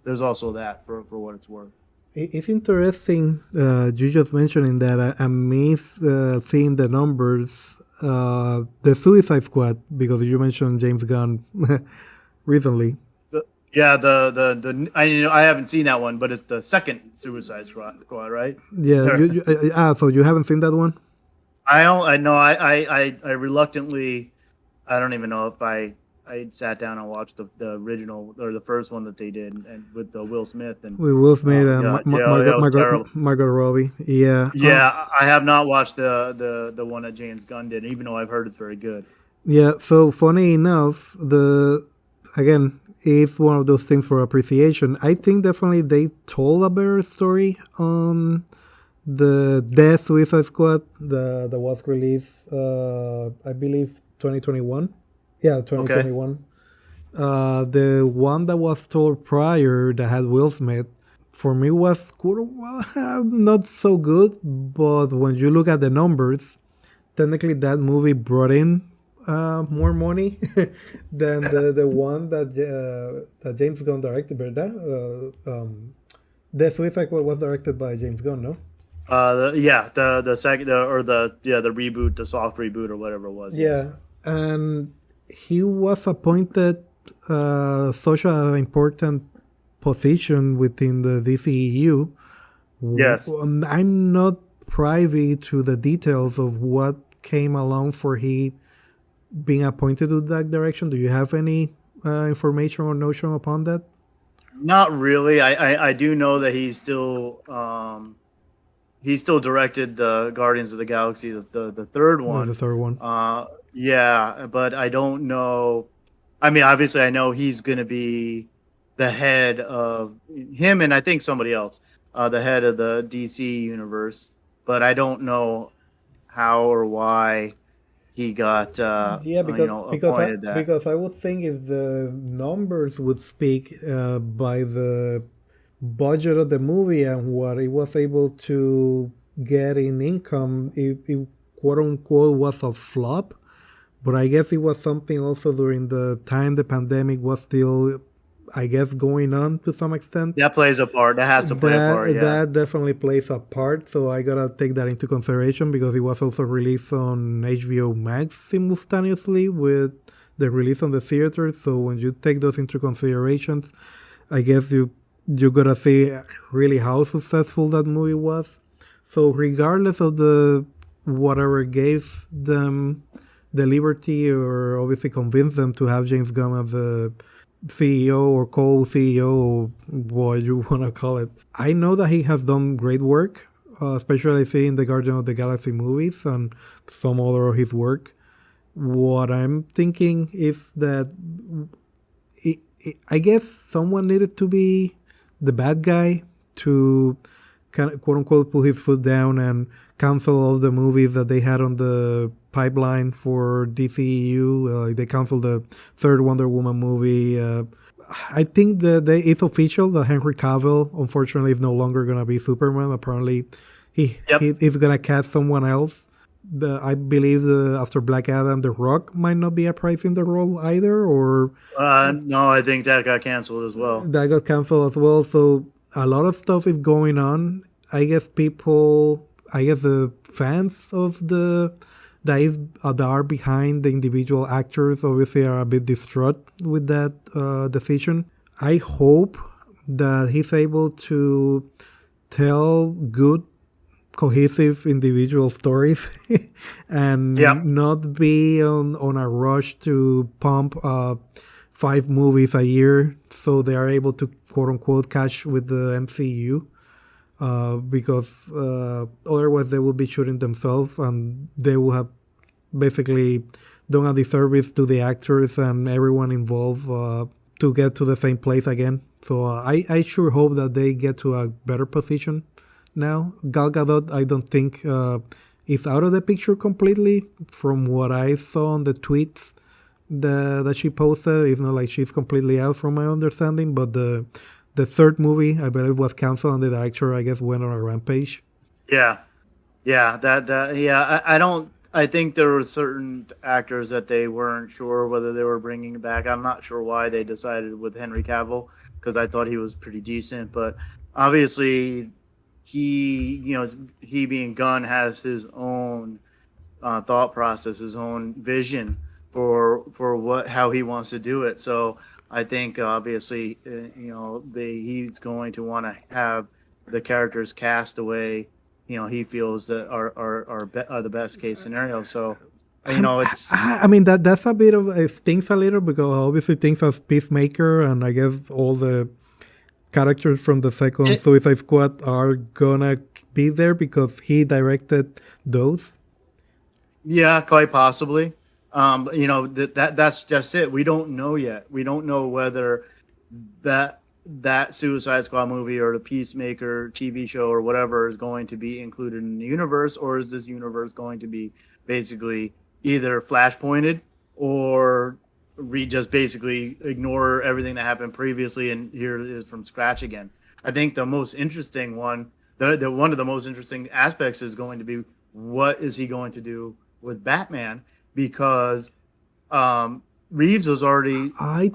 there's also that for what it's worth. it's interesting. You just mentioning that I miss seeing the numbers. The Suicide Squad, because you mentioned James Gunn recently. Yeah, I haven't seen that one, but it's the second Suicide Squad, right? Yeah, so you haven't seen that one? I know I reluctantly, I don't even know if I sat down and watched the original or the first one that they did, and with the Will Smith, and With Will Smith and that was terrible. Margot Robbie. Yeah. Yeah, I have not watched the one that James Gunn did, even though I've heard it's very good. Yeah. So funny enough, again, it's one of those things for appreciation. I think definitely they told a better story on the Death Suicide Squad, the was released, I believe 2021. Yeah, 2021. Okay. The one that was told prior that had Will Smith, for me was good, well, not so good. But when you look at the numbers, technically that movie brought in more money than the one that James Gunn directed. The Suicide Squad was directed by James Gunn, no? The second the reboot, the soft reboot or whatever it was. Yeah, yes. And he was appointed such an important position within the DCEU. Yes, I'm not privy to the details of what came along for he being appointed to that direction. Do you have any information or notion upon that? Not really. I do know that he still directed the Guardians of the Galaxy, the third one. The third one. Yeah, but I don't know. I mean, obviously, I know he's going to be the head of him, and I think somebody else, the head of the DC universe. But I don't know how or why he got appointed because I would think if the numbers would speak by the budget of the movie and what it was able to get in income, it quote unquote was a flop. But I guess it was something also during the time the pandemic was still, I guess, going on to some extent. That plays a part. That has to play a part. Yeah. That definitely plays a part. So I gotta take that into consideration because it was also released on HBO Max simultaneously with the release on the theaters. So when you take those into considerations, I guess you gotta see really how successful that movie was. So regardless of the whatever gave them the liberty or obviously convinced them to have James Gunn as the CEO or co-CEO, or what you want to call it. I know that he has done great work, especially I see in the Guardian of the Galaxy movies and some other of his work. What I'm thinking is that I guess someone needed to be the bad guy to kind of quote unquote put his foot down and cancel all the movies that they had on the pipeline for DCEU. They canceled the third Wonder Woman movie. I think that it's official that Henry Cavill, unfortunately, is no longer going to be Superman. Apparently, Yep. he is going to cast someone else. I believe after Black Adam, The Rock might not be appraising the role either, or No, I think that got canceled as well. that got canceled as well. So a lot of stuff is going on. I guess the fans of that are behind the individual actors obviously are a bit distraught with that decision. I hope that he's able to tell good, cohesive individual stories and Yep. not be on a rush to pump 5 movies a year so they are able to quote unquote catch with the MCU. Because otherwise they will be shooting themselves and they will have basically done a disservice to the actors and everyone involved to get to the same place again. So I sure hope that they get to a better position now. Gal Gadot, I don't think is out of the picture completely. From what I saw on the tweets that she posted, it's not like she's completely out from my understanding, but the third movie, I believe, was canceled, and the director, I guess, went on a rampage. Yeah. Yeah. Yeah. I don't. I think there were certain actors that they weren't sure whether they were bringing back. I'm not sure why they decided with Henry Cavill because I thought he was pretty decent, but obviously he being Gunn has his own thought process, his own vision for what how he wants to do it. So I think obviously he's going to want to have the characters cast away. He feels that are the best case scenario. So it's I mean that's a bit of things a little because obviously things as Peacemaker and I guess all the characters from the second it, Suicide Squad are gonna be there because he directed those. yeah, quite possibly. But, that's just it. We don't know yet. We don't know whether that Suicide Squad movie or the Peacemaker TV show or whatever is going to be included in the universe, or is this universe going to be basically either flashpointed or just basically ignore everything that happened previously and here it is from scratch again. I think the most interesting one, the one of the most interesting aspects is going to be what is he going to do with Batman because Reeves was already I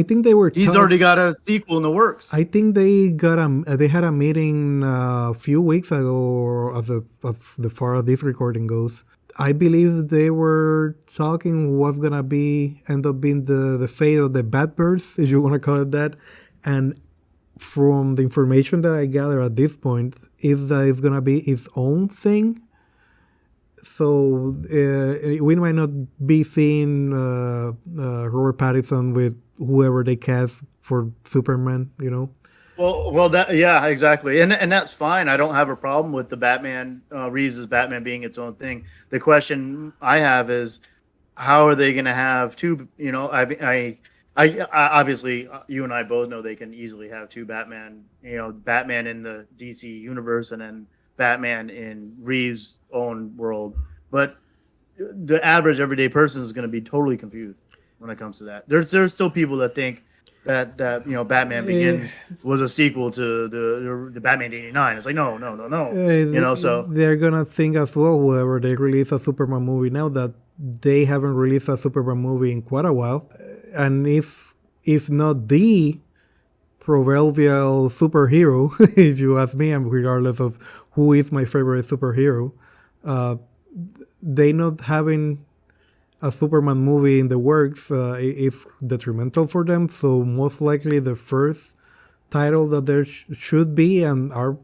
think they were he's already talks. got a sequel in the works. I think they had a meeting a few weeks ago, or as the far as this recording goes. I believe they were talking what's gonna be end up being the fate of the Batbirds, if you want to call it that. And from the information that I gather at this point, is that it's gonna be its own thing. So we might not be seeing Robert Pattinson with whoever they cast for Superman. You know. Well, that yeah, exactly, and that's fine. I don't have a problem with the Batman Reeves' Batman being its own thing. The question I have is, how are they going to have two? I obviously you and I both know they can easily have two Batman. Batman in the DC universe and then Batman in Reeves' own world. But the average everyday person is going to be totally confused when it comes to that. There's still people that think that Batman Eh, Begins was a sequel to the Batman '89. It's like no, no, no, no. So they're gonna think as well, whoever they release a Superman movie now, that they haven't released a Superman movie in quite a while, and if not the proverbial superhero, if you ask me, and regardless of who is my favorite superhero, uh, they not having a Superman movie in the works is detrimental for them. So most likely the first title that there should be and are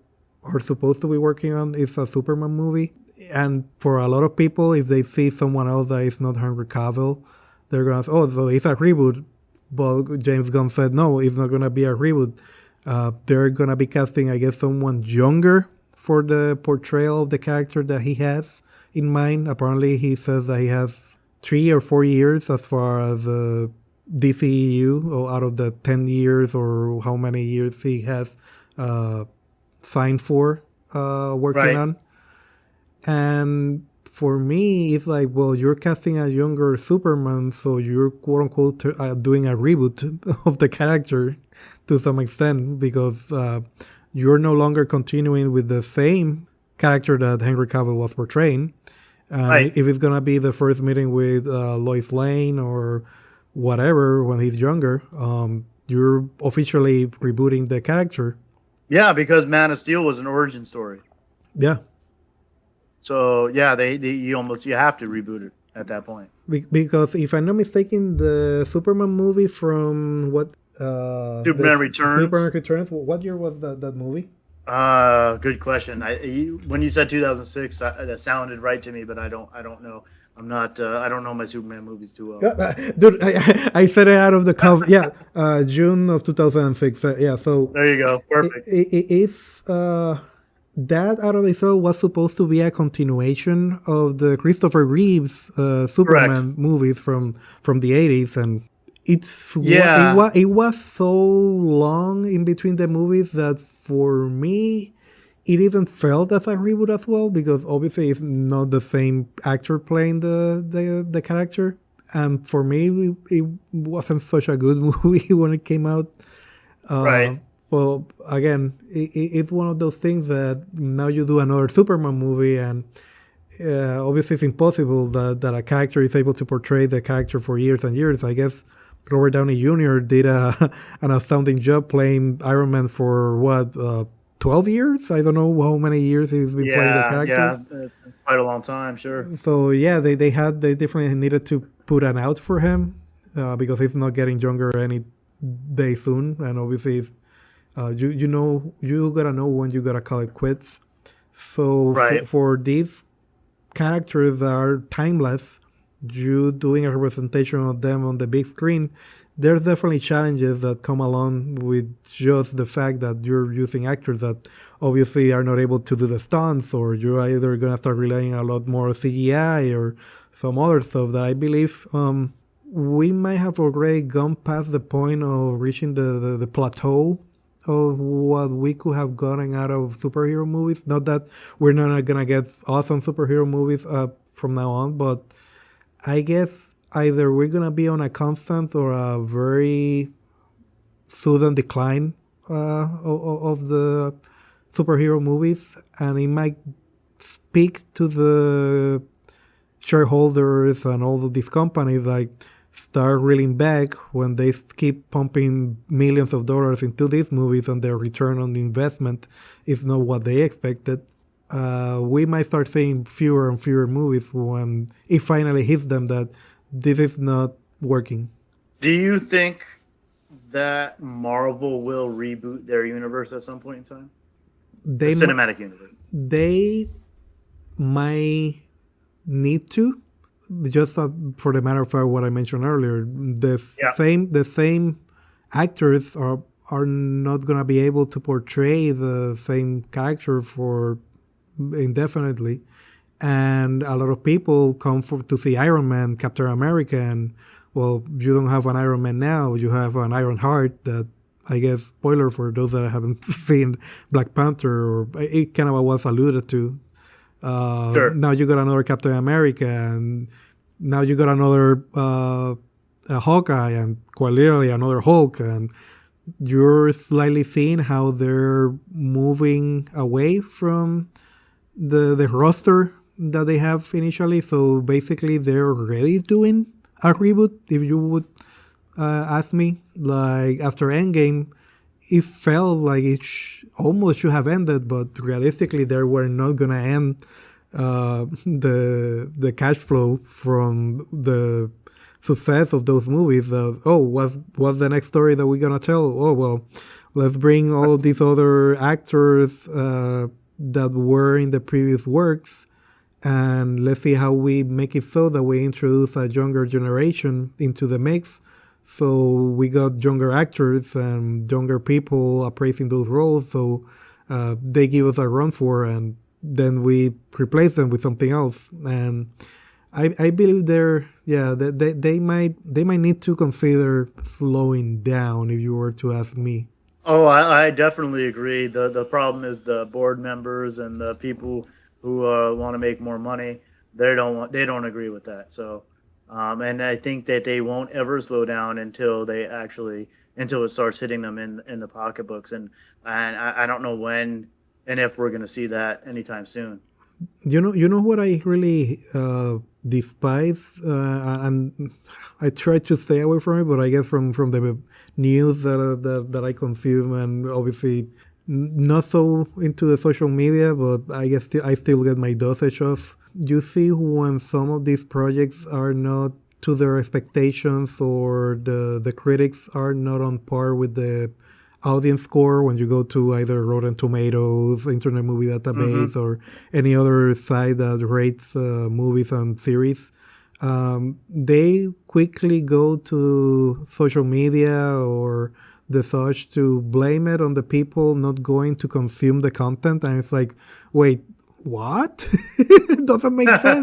supposed to be working on is a Superman movie. And for a lot of people, if they see someone else that is not Henry Cavill, they're gonna say, "Oh, so it's a reboot." But James Gunn said, "No, it's not gonna be a reboot. They're gonna be casting, I guess, someone younger for the portrayal of the character that he has in mind." Apparently, he says that he has 3 or 4 years as far as DCEU, or out of the 10 years or how many years he has signed for working right, on. And for me, it's like, well, you're casting a younger Superman, so you're quote unquote doing a reboot of the character to some extent, because you're no longer continuing with the same character that Henry Cavill was portraying. And right. if it's gonna be the first meeting with Lois Lane or whatever when he's younger, you're officially rebooting the character. Yeah, because Man of Steel was an origin story. Yeah, So yeah, you have to reboot it at that point. because if I'm not mistaken, the Superman movie from Superman Returns. Superman Returns. What year was that movie? Good question. When you said 2006, that sounded right to me, but I don't know. I'm not. I don't know my Superman movies too well. Dude, I said it out of the cover. Yeah, June of 2006. Yeah, so There you go. Perfect. if that out of itself was supposed to be a continuation of the Christopher Reeves Superman movies from the 80s, and Yeah. it was so long in between the movies that for me it even felt as a reboot as well, because obviously it's not the same actor playing the character, and for me it wasn't such a good movie when it came out. Right. Well, again, it's one of those things that now you do another Superman movie, and obviously it's impossible that a character is able to portray the character for years and years. I guess Robert Downey Jr. did an astounding job playing Iron Man for 12 years? I don't know how many years he's been playing the Yeah. Yeah. characters. It's been quite a long time. Sure. So yeah, they definitely needed to put an out for him because he's not getting younger any day soon, and obviously you gotta know when you gotta call it quits. So Right. for these characters that are timeless, you doing a representation of them on the big screen, there's definitely challenges that come along with just the fact that you're using actors that obviously are not able to do the stunts, or you're either gonna start relying a lot more CGI or some other stuff that I believe we might have already gone past the point of reaching the plateau of what we could have gotten out of superhero movies. Not that we're not gonna get awesome superhero movies from now on, but I guess either we're gonna be on a constant or a very sudden decline of the superhero movies, and it might speak to the shareholders and all of these companies, like, start reeling back when they keep pumping millions of dollars into these movies and their return on the investment is not what they expected. We might start seeing fewer and fewer movies when it finally hits them that this is not working. Do you think that Marvel will reboot their universe at some point in time? The They cinematic universe. they might need to, just for the matter of fact what I mentioned earlier. Yeah. The same actors are not gonna be able to portray the same character for indefinitely, and a lot of people come to see Iron Man, Captain America, and well, you don't have an Iron Man now, you have an Iron Heart that, I guess, spoiler for those that haven't seen Black Panther, or it kind of was alluded to. Sure. Now you got another Captain America, and now you got another a Hawkeye and quite literally another Hulk, and you're slightly seeing how they're moving away from the roster that they have initially. So basically, they're already doing a reboot. If you would ask me, like after Endgame, it felt like it almost should have ended, but realistically, they were not gonna end the cash flow from the success of those movies. What's the next story that we're gonna tell? Oh well, let's bring all these other actors that were in the previous works, and let's see how we make it so that we introduce a younger generation into the mix. So we got younger actors and younger people appraising those roles. So they give us a run for, and then we replace them with something else. And I believe they might need to consider slowing down, if you were to ask me. Oh, I definitely agree. The problem is the board members and the people who want to make more money. They don't agree with that. So, and I think that they won't ever slow down until until it starts hitting them in the pocketbooks. And I don't know when and if we're going to see that anytime soon. You know what I really despise, and I try to stay away from it, but I guess from the news that I consume, and obviously not so into the social media, but I guess I still get my dosage of. You see when some of these projects are not to their expectations, or the critics are not on par with the audience score when you go to either Rotten Tomatoes, Internet Movie Database, Hmm. or any other site that rates movies and series. They quickly go to social media or the such to blame it on the people not going to consume the content, and it's like, wait, what? It doesn't make sense.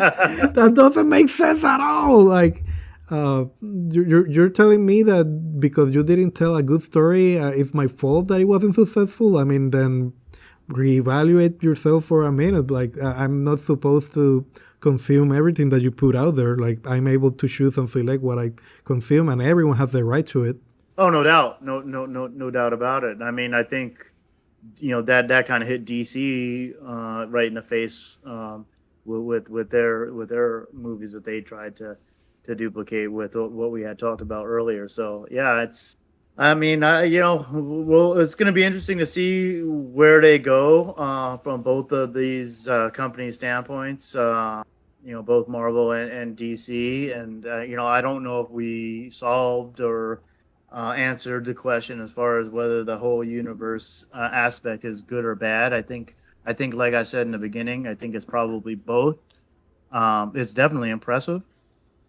That doesn't make sense at all. Like, you're telling me that because you didn't tell a good story, it's my fault that it wasn't successful? I mean, then reevaluate yourself for a minute. Like, I'm not supposed to consume everything that you put out there. Like, I'm able to choose and select what I consume, and everyone has the right to it. Oh, no doubt, no doubt about it. I mean, I think that kind of hit DC right in the face with their movies that they tried to duplicate with what we had talked about earlier. So yeah, it's I mean well, it's going to be interesting to see where they go from both of these company standpoints. Both Marvel and DC, and I don't know if we solved or answered the question as far as whether the whole universe aspect is good or bad. I think, like I said in the beginning, I think it's probably both. It's definitely impressive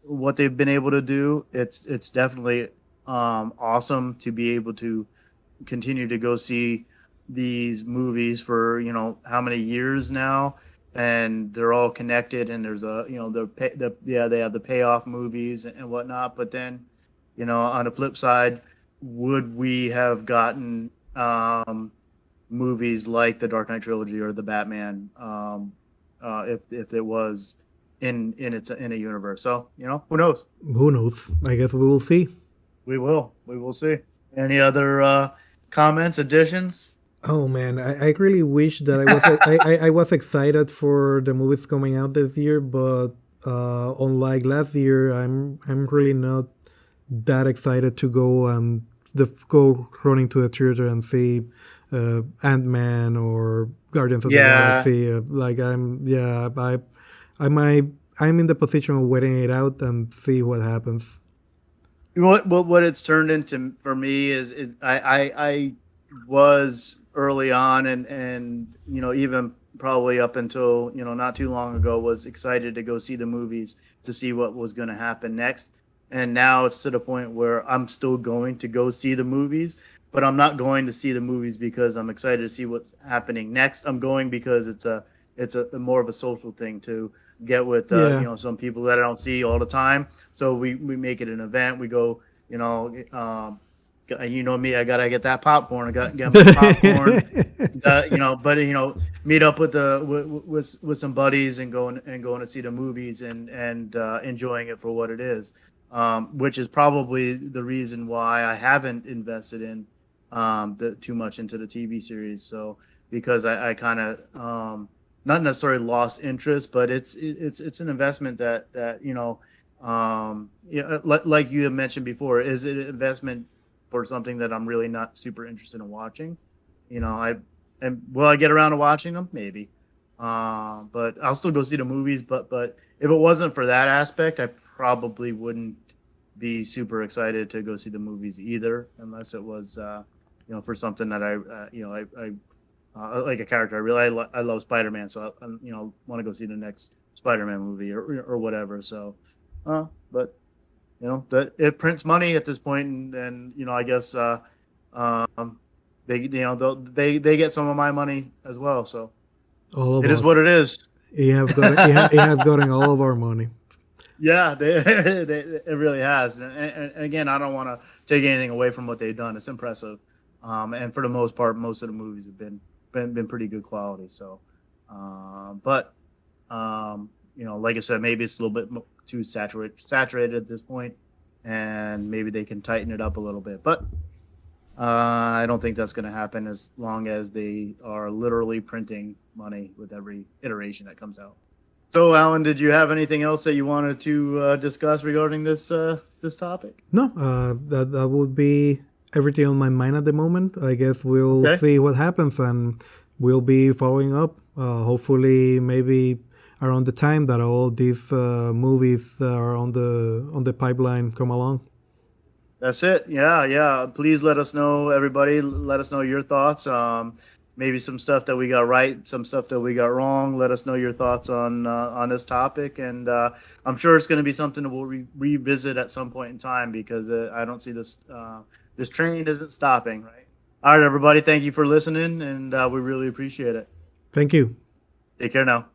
what they've been able to do. It's definitely awesome to be able to continue to go see these movies for how many years now, and they're all connected. And there's they have the payoff movies and whatnot. But then, on the flip side, would we have gotten movies like the Dark Knight trilogy or the Batman if it was in a universe? So who knows? Who knows? I guess we will see. We will see. Any other comments, additions? Oh man, I really wish that I was excited for the movies coming out this year, but unlike last year, I'm really not that excited to go and go running to the theater and see Ant-Man or Guardians of the Yeah. Galaxy. I might I'm in the position of waiting it out and see what happens. What it's turned into for me is I was early on, and even probably up until not too long ago, was excited to go see the movies to see what was going to happen next. And now it's to the point where I'm still going to go see the movies, but I'm not going to see the movies because I'm excited to see what's happening next. I'm going because it's a more of a social thing to get with Yeah. some people that I don't see all the time. So we make it an event. We go, you know me, I gotta get that popcorn. I got get my popcorn. But meet up with with some buddies and going to see the movies and enjoying it for what it is. which is probably the reason why I haven't invested in too much into the TV series. So because I kind of not necessarily lost interest, but it's an investment that like you had mentioned before, is it an investment for something that I'm really not super interested in watching? And will I get around to watching them? Maybe. But I'll still go see the movies. But if it wasn't for that aspect, I probably wouldn't be super excited to go see the movies either, unless it was for something that I like a character. I love Spider-Man, so I want to go see the next Spider-Man movie or whatever. So, but that it prints money at this point, and I guess um, they get some of my money as well. So All of it is what us. it is. He has gotten all of our money. Yeah, it really has. And again, I don't want to take anything away from what they've done. It's impressive, and for the most part, most of the movies have been pretty good quality. So, but like I said, maybe it's a little bit too saturated at this point, and maybe they can tighten it up a little bit. But I don't think that's going to happen as long as they are literally printing money with every iteration that comes out. So, Alan, did you have anything else that you wanted to discuss regarding this topic? No, that would be everything on my mind at the moment. I guess we'll Okay, see what happens, and we'll be following up. Hopefully, maybe around the time that all these movies that are on the pipeline come along. that's it. Yeah, yeah. Please let us know, everybody. Let us know your thoughts. Maybe some stuff that we got right, some stuff that we got wrong. Let us know your thoughts on this topic, and I'm sure it's going to be something that we'll revisit at some point in time because I don't see this train isn't stopping. Right. All right, everybody. Thank you for listening, and we really appreciate it. Thank you. Take care now.